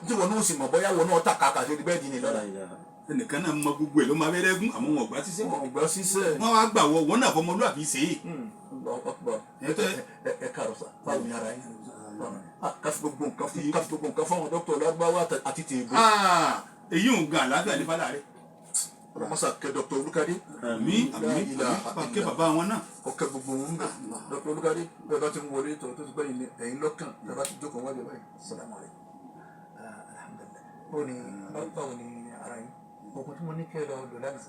tí wọn náà sì mọ̀ bóyá wọn náà tà kàkà sí bẹ́ẹ̀ di ni lọ́la. ẹnìkan náà mọ gbogbo ẹ̀ ló máa bẹ́rẹ̀ gún àmọ́ wọn ọ̀gbá ṣiṣẹ́. wọ́n wá gbà wọ́n náà fọmọlúwàbí ṣe é. ẹ káàrọ̀ sá báwo ni ara yín káfí gbogbo nǹkan fún àwọn dókítà Lárúbáwá àti tèèbó. èyí ò gan àlàáfíà ní fàlà rẹ. ọlọmọsà kẹ dókítà Olúkadé. àmì kẹ bàbá wọn náà. ọkẹ gbogbo wọn ń bẹ dókítà Olúkadé bẹ́ẹ̀ bá ti ń wọlé tó ti gbẹ̀yìn ẹ̀yìn lọ́kàn bẹ́ẹ̀ bá ti jókòó wájú báyìí. sàlámù aláìkùm. báwo ni ara yín oògùn tí mo ní kí ẹ lọ lò lánàá.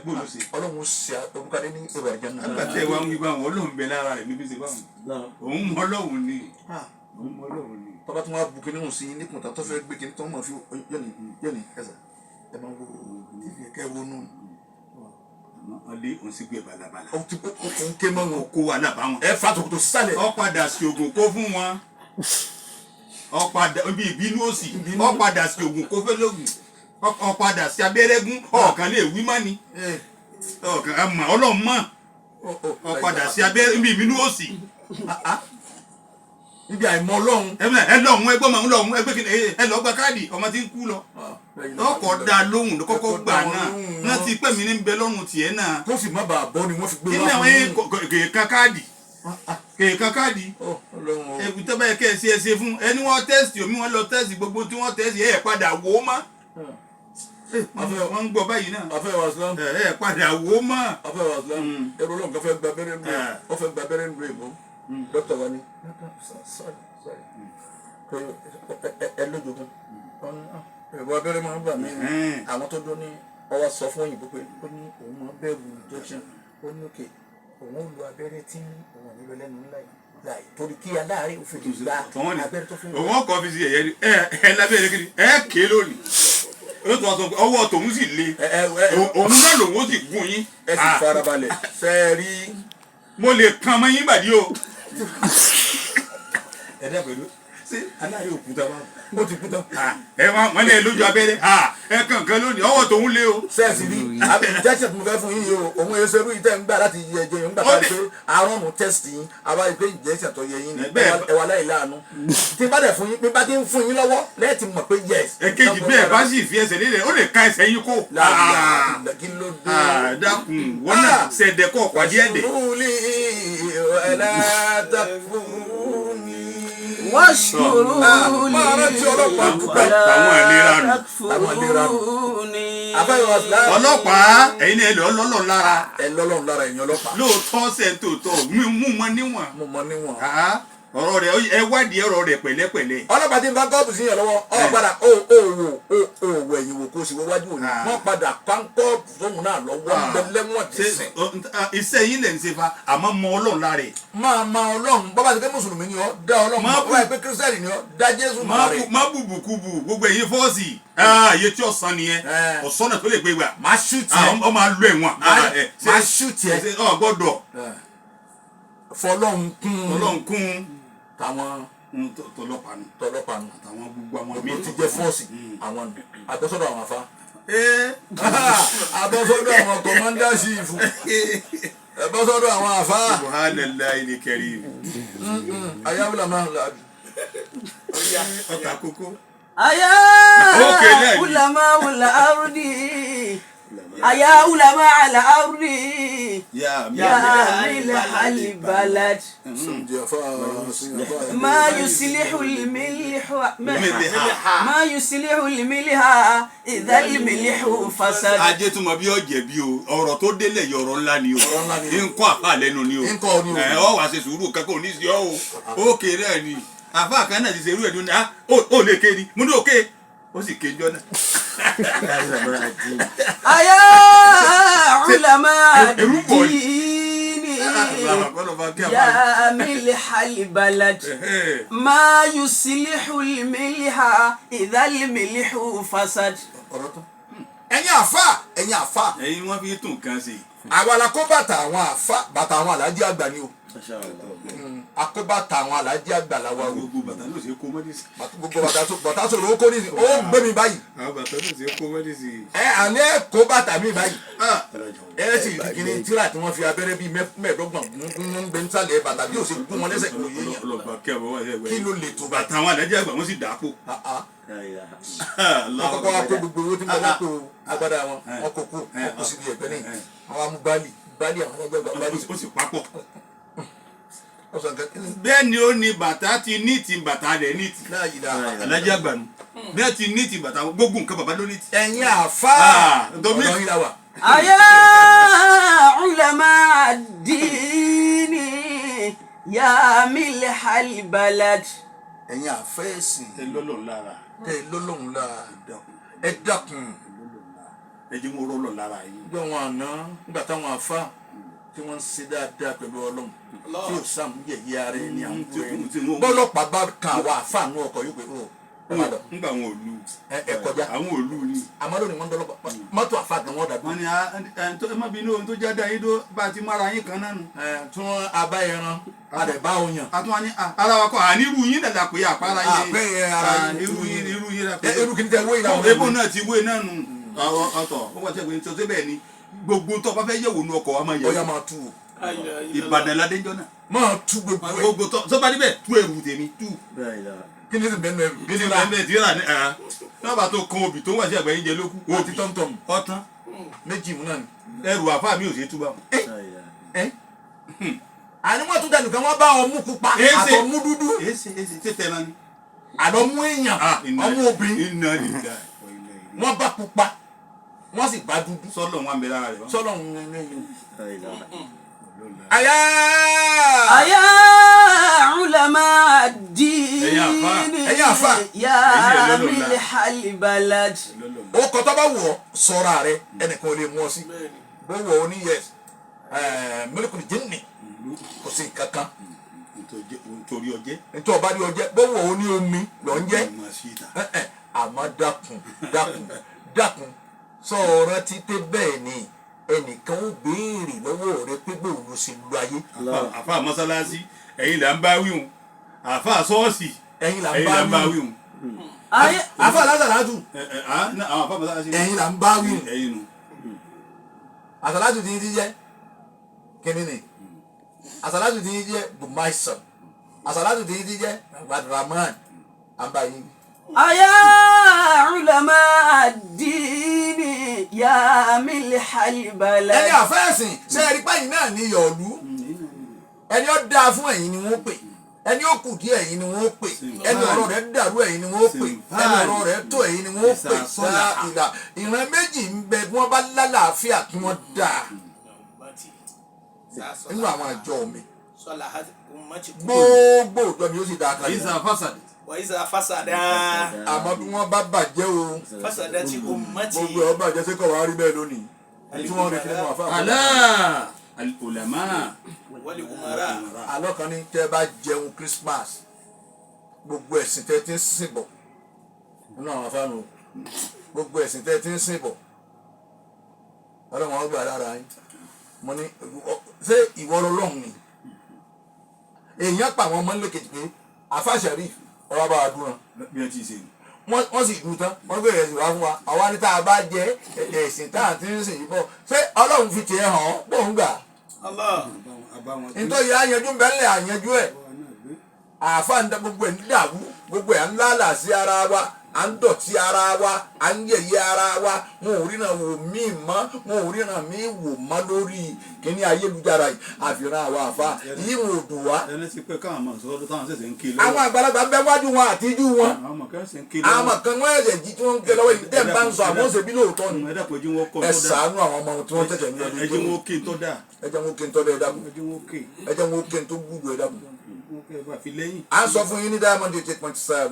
bóòlù sí. Ọlọ́run ṣe Olúkadé ní ìwà ìjẹun náà. nígbà tí ẹ wá ń wí báwọn Ọlọ́run bẹ lára rẹ níbi ṣe báwọn. òun mọ Ọlọ́run ni. òun mọ Ọlọ́run ni. tọ́ba tí wọ́n á bu kí níhùn sí níkùn tó fẹ́ gbé kí ní tó ń mọ̀ fi yọ̀nì ẹ̀sà ẹ máa wo tv kẹ́ wo nù. ọlẹ́ òun sì gbé balabala. ó ti kó ń ké mọ́ wọn. kó wà lábàá wọn. ẹ fa tòkòtò sálẹ̀. ó padà sí oògùn kó fún wọn. ó padà bí ìbínú òsì. ó padà sí oògùn kó fẹ́ lóògùn. ó padà sí abẹ́rẹ́gún ọ̀kan lè wí má ni. ọ̀kan àmọ́ Ọlọ́run mọ̀. ó padà sí abẹ́rẹ́ bí ìbínú òsì. níbi àìmọ̀ Ọlọ́run. ẹ lọ́hùn ẹgbọ́n máa ń lọ́hùn ẹgbẹ́ kí ẹ lọ́ gba káàdì ọmọ tí ń kú lọ. ọkọ̀ da lóhùn ló kọ́kọ́ gbà náà wọ́n ti pẹ́ mi ní bẹ lọ́rùn tiẹ̀ náà. tó sì má bàa bọ́ ni wọ́n fi gbé wá fún mi. kèèkan káàdì ẹ̀kú tó bá yẹ kẹ́ ẹ ṣe fún ẹni wọ́n tẹ́sì omi wọ́n lọ tẹ́sì gbogbo tí wọ́n tẹ́sì ẹ̀ padà wò ó má. wọ́n ń gbọ́ báyìí náà. afẹ́ wa islam. ẹ padà wò ó mọ́. afẹ́ wa islam. ẹrú ọlọ́run kan fẹ́ gba abẹ́rẹ́ nù ẹ̀ wọ́n fẹ́ gba abẹ́rẹ́ nù ẹ̀ bọ́. dókítà wa ni ẹ lójoogun ẹ̀rọ abẹ́rẹ́ máa ń bà mí àwọn tó dún ní ọwọ́ sọ fún òyìnbó pé ó ní òun máa bẹ̀rù injection ó ní òkè òun ó lo abẹ́rẹ́ tí òun nílò lẹ́nu ńlá yìí láì torí kí aláàárẹ̀ òfin lè gba abẹ́rẹ́ tó fún mi. òun ọkọ̀ fi si ẹ̀yẹ ni ẹ lábẹ́rẹ́ kiri ẹ ké lónìí ó tún wá sọ pé ọwọ́ tòun sì le òun náà lòun ó sì gún yín. ẹ sì farabalẹ̀ fẹ́ẹ́ rí. mo lè kan ọmọ yín bàdí o. ẹ dẹ́ pẹ̀lú ṣé aláàárẹ̀ òkúta bá ó ti kú tán. ẹ wọ́n lé lójú abẹ́rẹ́ ẹ kankan lónìí ọwọ́ tòun lé o. sẹ́ẹ̀sì rí injection mo fẹ́ fún yín yìí o òun èso irú ìtẹ́ ń gbà láti yẹ ẹjọ́ yìí ń gbà ká pé arọ́mù test yín àbáyé pé injection tó yẹ yín ni ẹwà láì láàánú tí bá dẹ̀ fún yín pé bá ti ń fún yín lọ́wọ́ lẹ́ẹ̀tì mọ̀ pé yes. èkejì bẹ́ẹ̀ bá sì fi ẹsẹ̀ lélẹ̀ ó lè ka ẹsẹ̀ yín kó. kí ló dé. dákun wọn náà ṣẹ̀dẹ̀ kọ́ pàdé ẹ̀dẹ̀. washkuruni ọlọ́pàá ẹ̀yin ni ẹ lọ lọ́lọ́ lára. ẹ lọ́lọ́ lára ẹ̀yin ọlọ́pàá. lóòótọ́ sẹ́ńtòótọ́ mú mọ níwọ̀n. mo mọ níwọ̀n. ọ̀rọ̀ rẹ̀ ẹ wádìí ọ̀rọ̀ rẹ̀ pẹ̀lẹ́pẹ̀lẹ́. ọlọ́pàá tí n bá kọ́ọ̀bù sí yàn lọ́wọ́ ọ padà ó wò ẹ̀yìn wò kó o sì wọ wájú òní wọ́n padà kánkọ́ọ̀bù sóhun náà lọ́wọ́ ńbẹ́lẹ́wọ̀n ti sìn. iṣẹ́ yín lẹ̀ ń ṣe fa àmọ́ mọ ọlọ́run lára ẹ̀. máa ma ọlọ́run bọ́bá ti pé mùsùlùmí ni ọ́ dá ọlọ́run bọ́bá ti pé kírísítẹ́nì ni ọ́ dá jésù mọ́ rẹ̀. má bùbùkúbù gbogbo ẹ̀yin fọ́ọ̀sì iye tí ọ̀sán nìyẹn ọ̀sán náà tó lè gbé gbà. má ṣùtì ẹ ọ máa lo ẹ̀wọ̀n. má ṣùtì ẹ ọ gbọ́dọ̀. fọlọ́run kún táwọn tọlọ́pàá nù àtàwọn gbogbo àwọn míì ti jẹ fọ́ọ̀sì àwọn àbẹ́sọ̀dọ̀ àwọn afá àbẹ́sọ̀dọ̀ àwọn kọ̀mọ́ndà ṣìfù àbẹ́sọ̀dọ̀ àwọn afá. subhanallahi al-karim. ayáwùlà máa ń làbí. ọkà kókó. ayá ulama wùlà ardi ayá ulama àlà ardi yà mílẹ̀ àlìbalad. ما يصلح الملح ما يصلح الملح إذا الملح فسد. ajé tún mọ bí ọjẹ bí o ọ̀rọ̀ tó délẹ̀ yìí ọ̀rọ̀ ńlá ni o nkọ àfa lẹ́nu ni o ọ wá ṣe sùúrù kankan ò ní sí ọ o ó kéré ẹ ni àfa kan náà ti ṣe irú ẹ ní ó lè ké ni mo ní òkè ó sì ké jọ náà. ayá ulama dìínì. يا ملح البلد ما يصلح الملح إذا الملح فسد. ẹ̀yin àfa ẹ̀yin wọ́n fi tún kan sí. àwa la kó bàtà àwọn àfa bàtà àwọn alájí àgbà ni o akóbàtà àwọn alájí àgbà la wa o. gbogbo bàtà ló ṣe kó mọ́dé sí. gbogbo bàtà sọ̀rọ̀ ó kó ní ó gbé mi báyìí. àwọn bàtà ló ṣe kó mọ́dé sí. àní ẹ kó bàtà mi báyìí. ẹ sì kìíní tíra tí wọ́n fi abẹ́rẹ́ bíi mẹ́ẹ̀ẹ́dọ́gbọ̀n gún gbé nsàlẹ̀ bàtà bí ó ṣe gún wọn lẹ́sẹ̀ kúrò yéèyàn. kí ló lè tó bàtà àwọn alájí àgbà wọ́n sì dà á pò. wọ́n kọ́kọ́ wá kó gbogbo owó tí mo lọ kó agbádá wọn wọ́n kó kó síbi ẹ̀gbẹ́ ní àwọn amú báàlì àwọn ẹgbẹ́ báàlì. ó sì papọ̀. bẹ́ẹ̀ ni ó ní bàtà ti níìtì bàtà rẹ̀ níìtì. alájí àgbà nù bẹ́ẹ̀ ti níìtì bàtà gbogbo nǹkan bàbá ló níìtì. ẹ̀yin àfa ọ̀dọ́ yìí la wà. ayá ulama dìínì yà mílẹ̀ àlìbalad. ẹ̀yin àfẹ́ẹ̀sì ẹ lọ́lọ́run lára. ẹ dákun. ẹ jẹ́ wọn rọ́lọ́ lára yìí. bí wọn àná nígbà táwọn àfa tí wọ́n ń ṣe dáadáa pẹ̀lú ọlọ́run tí yóò sàmú yẹ̀yẹ́ ara ẹni àwọn ẹni bọ́lọ́pàá bá kan àwọn àfa àánú ọkọ̀ yóò pé ó nígbà wọn ò lu ẹ kọjá àwọn ò lu ni. àmọ́ lónìí wọ́n dọ́lọ́pàá mọ́tò àfa gan wọ́n dàbí. wọ́n ní ẹ má bínú ohun tó jáde ayé tó bá a ti mára yín kan náà nù. tí wọ́n abá ẹran àdẹ̀bá oyan. àtúwọ́n ní ara wa kọ́ àní irú yín dàda pé àpárá yín. àpẹyẹ ara irú yín dàda pé. irú kìíní tẹ wéyìn náà. ebo náà ti wé náà nù. ọ̀tọ̀ ó wà sẹ́gun tó bẹ́ẹ̀ ni gbogbo tó bá fẹ́ yẹ̀wò nu ọkọ̀ wa máa yẹ̀wò. ọ̀yà máa tú o. Ìbàdàn ládéjọ́ náà. máa tú gbogbo tó bá níbẹ̀ tú ẹrù tèmi tú. kí ni bẹ́ẹ̀ nù ẹrù. kí ni bẹ́ẹ̀ tíra ní náà bá tó kan obì tó wà sí àgbáyé jẹ lókù. àti tọ́mtọ́m. ọ̀tán. méjì mú náà ni. ẹrù àfáà mi ò ṣe túbà. àní wọ́n tún dẹnu kan wọ́n bá ọmú pupa àtọmú dúdú. ṣé tẹ̀lé ni. àlọ́mú èèyàn ọmú obìnrin wọ́n bá pupa wọ́n sì bá dúdú sọ́lọ̀ wọn bẹ lára rẹ̀ wọ́n. sọ́lọ̀ أيا علماء الدين يا ملح البلد. ó kọ́ tó bá wù ọ́ sọ́ra rẹ ẹnìkan ò lè mú ọ sí bó wù ọ́ ní yẹs mílíkùn jíìnì kò sí kankan nítorí ọjẹ́ nítorí ọba ní ọjẹ́ bó wù ọ́ ní omi lọ ń jẹ́ àmọ́ dákun sọ̀rọ̀ títí bẹ́ẹ̀ ni ẹnìkan ó béèrè lọ́wọ́ rẹ pé bóun ló ṣe lu ayé. àfa mọ́sálásí ẹ̀yin là ń bá wíhun àfa ṣọ́ọ̀ṣì ẹ̀yin là ń bá wíhun. àfa alásàlátù àwọn àfa mọ́sálásí ẹ̀yin là ń bá wíhun. ẹ̀yin nù. àsàlátù tí ń ti jẹ́ kíní ni àsàlátù tí ń jẹ́ bùmáìsàn àsàlátù tí ń ti jẹ́ abdulrahman àbáyé. أيا علماء الدين يا ملح البلد. ẹni àfẹ́sìn ṣe é rí pẹ́yìn náà ní yọ̀ọ̀lú ẹni ó dáa fún ẹ̀yin ni wọ́n pè ẹni ó kù díẹ̀ ẹ̀yin ni wọ́n pè ẹni ọ̀rọ̀ rẹ̀ dàrú ẹ̀yin ni wọ́n pè ẹni ọ̀rọ̀ rẹ̀ tó ẹ̀yin ni wọ́n pè ìlà ìran méjì ń bẹ bí wọ́n bá lálàáfíà kí wọ́n dáa nínú àwọn àjọ mi gbogbo ìjọ mi ó sì dáa kan. ìsà fásadì. وإذا فسد àmọ́ bí wọ́n bá bàjẹ́ o فسدت أمتي. gbogbo ọ̀ bàjẹ́ sí kọ̀ wá rí bẹ́ẹ̀ lónìí tí wọ́n rí fún wọn àfa. alá al-ulama والأمراء. alọ́ kan ní tẹ́ bá jẹun Christmas gbogbo ẹ̀sìn tẹ́ ti ń sìn bọ̀ nínú àwọn afáànù gbogbo ẹ̀sìn tẹ́ ti ń sìn bọ̀ ọlọ́run wọn gbà lára yín mo ní ṣé ìwọ ọlọ́run ni èèyàn pa àwọn ọmọ ńlẹ́kejì pé àfàṣẹ́rì ọba bá wa dúró bí wọ́n ti ṣe. wọ́n sì dùn tán wọ́n gbé ẹ̀sìn wá fún wa àwa ní tá a bá jẹ ẹ̀sìn tá à ń ti ń sìn yìí bọ̀ ṣé ọlọ́run fi tiẹ̀ hàn án bóun gbà. nítorí àyànjú bẹ́ẹ̀lẹ̀ àyànjú ẹ̀ àáfà ń dá gbogbo ẹ̀ ń dàrú gbogbo ẹ̀ ń lálà sí ara wa à ń dọ̀tí ara wa à ń yẹ̀yẹ́ ara wa wọn ò ríran wò mí mọ́ wọn ò ríran mí wò mọ́ lórí kíní ayélujára yìí àfihàn àwọn àfa yìí wọn ò dùn wá. ẹni tí pé káwọn máa sọ táwọn ṣẹ̀ṣẹ̀ ń ké lọ́wọ́. àwọn àgbàlagbà bẹ wájú wọn àtijú wọn àwọn kan ṣe ń ké lọ́wọ́. àwọn kan wọn ẹ̀jẹ̀ jí tí wọ́n ń ké lọ́wọ́ yìí tẹ́ ń bá ń sọ àwọn ṣe bí lóòótọ́ ni. ẹ dàpọ̀ ẹjú wọn kọ́ ẹ tó dáa. ṣàánú àwọn ọmọ tí wọ́n tẹ̀sẹ̀ ní ọdún. ẹjú wọn ké tó dáa. ẹ jẹ́ wọn ké ń tọ́lẹ̀ ẹ dákun. ẹjú wọn ké. ẹ jẹ́ wọn ké ń tó gbúdọ̀ ẹ dákun. fi lẹ́yìn. à ń sọ fún yín ní Diamond 88.7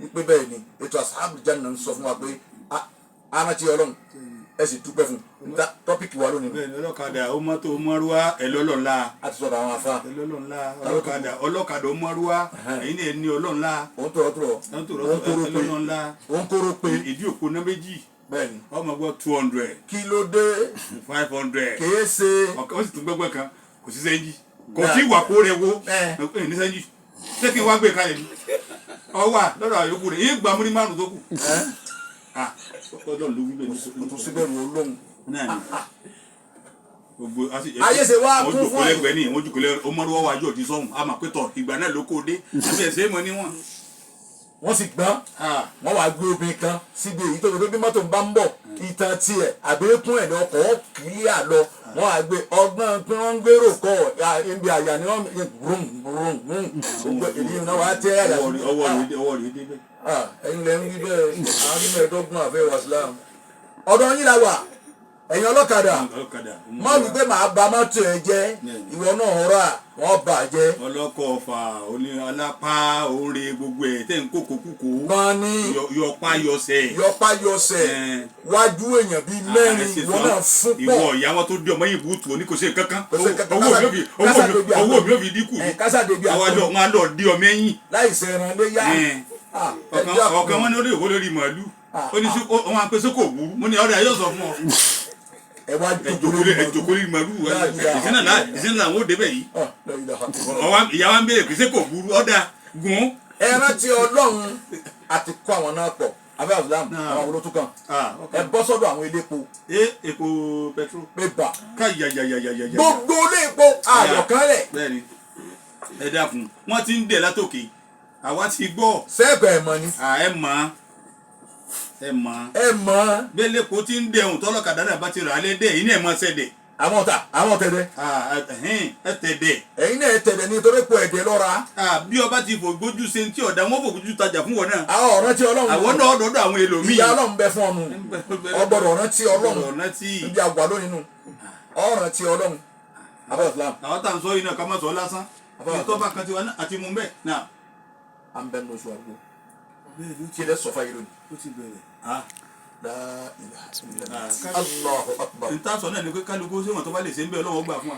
ìpè bẹ́ẹ̀ ni ètò Ashabul Jannah ń sọ fún wa pé arántí Ọlọ́run ẹ sì dúpẹ́ fún tọ́pìkì wa lónìí. bẹ́ẹ̀ni ọlọ́kadà ó mọ́tò mọ́rúwá ẹlọ́lọ́nla. a ti sọ̀rọ̀ àwọn afa. ẹlọ́lọ́nla ọlọ́kadà ó mọ́rúwá èyí ni ẹni ọlọ́nla. òun tọ̀rọ̀ ẹlọ́lọ́nla. òun kóró pé. ìdí òkú ná méjì. bẹ́ẹ̀ni. ọmọ gbọ́ 200. kí ló dé. 500. kìí ṣe. ọ̀kan ó sì tún gbẹ́gbẹ́ kan kò sí sẹ́ńjì kò tí wà kó rẹ wo ní sẹ́ńjì ṣé kí n wá gbé kalẹ̀ ni ọwọ́ lọ́dọ̀ àyókù rẹ̀ yín gbàmú ní márùn tó kù. ọjọ́ ló wí bẹ́ẹ̀ ní tó síbẹ̀ rò ó lóhùn. gbogbo ayé ṣe wá kún fún ẹ wọ́n ní wọ́n jùkọ́ lẹ́gbẹ̀ẹ́ ọmọdé wọ́n wájú ọ̀dí sọ́hùn a máa pé tọ̀ ìgbà náà ló kó dé àbí ẹ̀sẹ̀ mọ́ níwọ̀n. wọ́n sì gbọ́n wọ́n wá gbé obìnrin kan síbi èyí tó fi bí mọ́tò ń bá ń bọ̀ ìtàn tiẹ̀ àbẹ́kún ẹ̀ lọ́kọ̀ ọ́ kílíà lọ wọ́n á gbé ọgbọ́n pé wọ́n ń gbèrò kọ́ ibi àyà ni wọ́n bùrùn bùrùn gbogbo èyí náà wàá tẹ́ àyà sí. ọwọ́ rẹ̀ dé bẹ́ẹ̀. ẹ̀yin lẹ́nu bí bẹ́ẹ̀ àwọn bí mẹ́ẹ̀ẹ́dọ́gbọ̀n àfẹ́ wàsílámù ọ̀dọ̀ yín la wà ẹ̀yin ọlọ́kadà má wí pé màá ba mọ́tò ẹ jẹ́ ìwọ náà rà wọ́n bà jẹ́. ọlọ́kọ̀ ọ̀fà oní alápá oore gbogbo ẹ̀ tẹ̀ ń kókó kúkó. gan ni yọpá yọsẹ̀. yọpá yọsẹ̀ wájú èèyàn bíi mẹ́rin ìwọ náà fún pọ̀. ìwọ ìyá wọn tó dé ọmọ yìí bùtù ní kò ṣe kankan owó mi ò fi dínkù ní. kásádebi àpò àwọn wọn á lọ dé ọmọ ẹ̀yìn. láì sẹ́ran lé yá. ọ̀kan wọn ní ó lè wó lórí màálù ó ní wọn á pèsè kò burú mo ní ọ̀rẹ́ ayé sọ fún ọ. ẹ wá ẹjọkọ lórí màálù ìsìn náà wọn ò débẹ̀ yìí ìyá wa ń béèrè pèsè kò burú ọ̀dà gùn. ẹ rántí Ọlọ́run àti kó àwọn náà pọ̀ abẹ́ àbúlám àwọn olótú kan ẹ bọ́ sọ́dọ̀ àwọn elépo. epo petrol. pépà. ká yàyàyàyàyà. gbogbo ilé epo àyọkánlẹ̀. bẹ́ẹ̀ni ẹ dákun wọn ti ń dẹ̀ látòkè àwa ti gbọ́. sẹ́ẹ̀bẹ̀ ẹ̀ mọ̀ ni. ẹ mọ̀ ẹ mọ̀. bẹ́ẹ̀ lẹ́kọ̀ọ́ ti ń dẹ̀hùn tọ́lọ́kadà náà bá ti rà á lẹ́dẹ̀ yìí náà ẹ̀ mọ̀ sẹ́dẹ̀. àwọn tẹ̀dẹ̀. ẹ tẹ̀dẹ̀. ẹ̀yin náà tẹ̀dẹ̀ nítorí pé ẹ̀dẹ̀ lọ́ra. bí ọba ti fògbójú ṣe ń tí ọ̀dà wọn fògbójú tajà fún wọn náà. àwọn ọ̀ràn tí ọlọ́run. àwọn náà dọ̀dọ̀ àwọn èlòmíì. ìyá ọlọ́run bẹ fún ọnu. ọgbọ́dọ̀ ọ̀ràn tí ọlọ́run. ibi àgbà lónìí nù. ọ̀ràn tí ọlọ́run. abẹ́ islam. àwọn tá à ń sọ yìí náà ká má sọ lásán. ìtọ́ba kan ti wá àti mú bẹ́ẹ̀ náà. à ń bẹ ní oṣù àgbo. kí lẹ sọ fáyé lónìí. ó ti bẹ̀rẹ̀. La ilaha illallah. Allahu akbar. nta sọ náà ni pé kálukú sẹ́wọ̀n tó bá lè ṣe ń bẹ́ẹ̀ lọ́wọ́ gbà fún wa.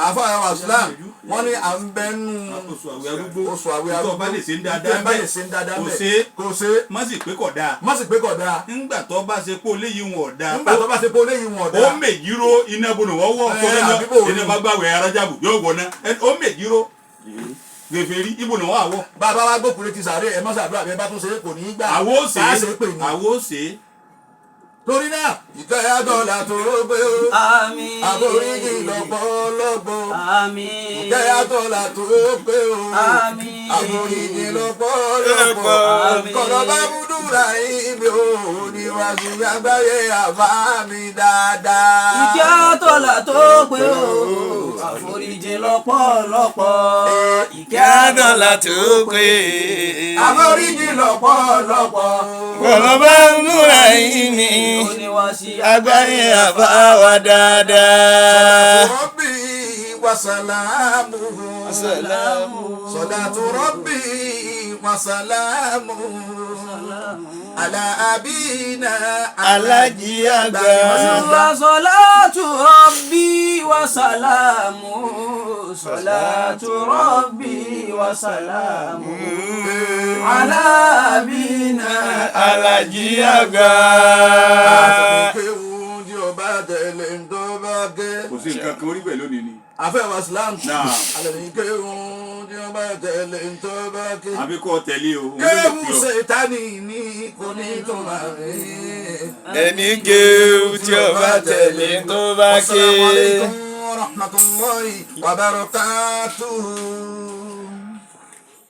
àfa àwọn islam wọn ní à ń bẹ nù oṣù àwẹ̀ arúgbó tó bá lè ṣe ń dáadáa bẹ́ẹ̀ kò ṣe má sì pé kọ̀ dáa. má sì pé kọ̀ dáa. ńgbà tó bá ṣe pé léyìí wọn ọ̀dà. ńgbà tó bá ṣe pé léyìí wọn ọ̀dà. ó mèjìrò iná bolo wọ́n wọ́ ọ̀tọ́ iná bá gbàwẹ̀ arájàbù yóò wọ̀ ná ó mèjìrò gbèfèrí ibo ni wọn àwọ. bàbá wa gbókùnrin ti sàárè ẹ má ṣàdúrà bẹ́ẹ̀ bá tún ṣe é kò ní í gbà. àwo ṣe àwo ṣe. torí náà ìkẹyà dọ́là tó gbé o. àmín. àforíjì lọ́pọ̀lọpọ̀. àmín. ìkẹyà dọ́là tó gbé o. àmín. àforíjì lọ́pọ̀lọpọ̀. àmín. kọ̀dọ̀ bá búdúrà ibi o níwájú àgbáyé àbá mi dáadáa. ìkẹyà dọ́là tó gbé o. àforíjì lọ́pọ̀lọpọ̀. ìkẹyà dọ́là tó gbé. àforíjì lọ́pọ̀lọpọ̀. kọ̀dọ̀ bá búdúrà ibi àgbáyé àbá wa dáadáa. Rabbi wa salamuhu. Salatu Rabbi wa salamuhu. Ala abina Alhaji àgbà. Salatu Rabbi wa salamuhu. Salatu Rabbi wa salamuhu. Ala abina Alhaji àgbà. kò sí nǹkan kan orí bẹ́ẹ̀ lónìí ni. afẹ́ wa islam. alẹ́ kéwòn tí wọ́n bá tẹ̀lé ntọ́ bá ké. àbí kò tẹ̀lé o. kéwù ṣètánì ní kò ní tó máa rí. ẹni kéwù tí ó bá tẹ̀lé ntọ́ bá ké. Assalamu alaikum wa rahmatullahi wa barakatuh.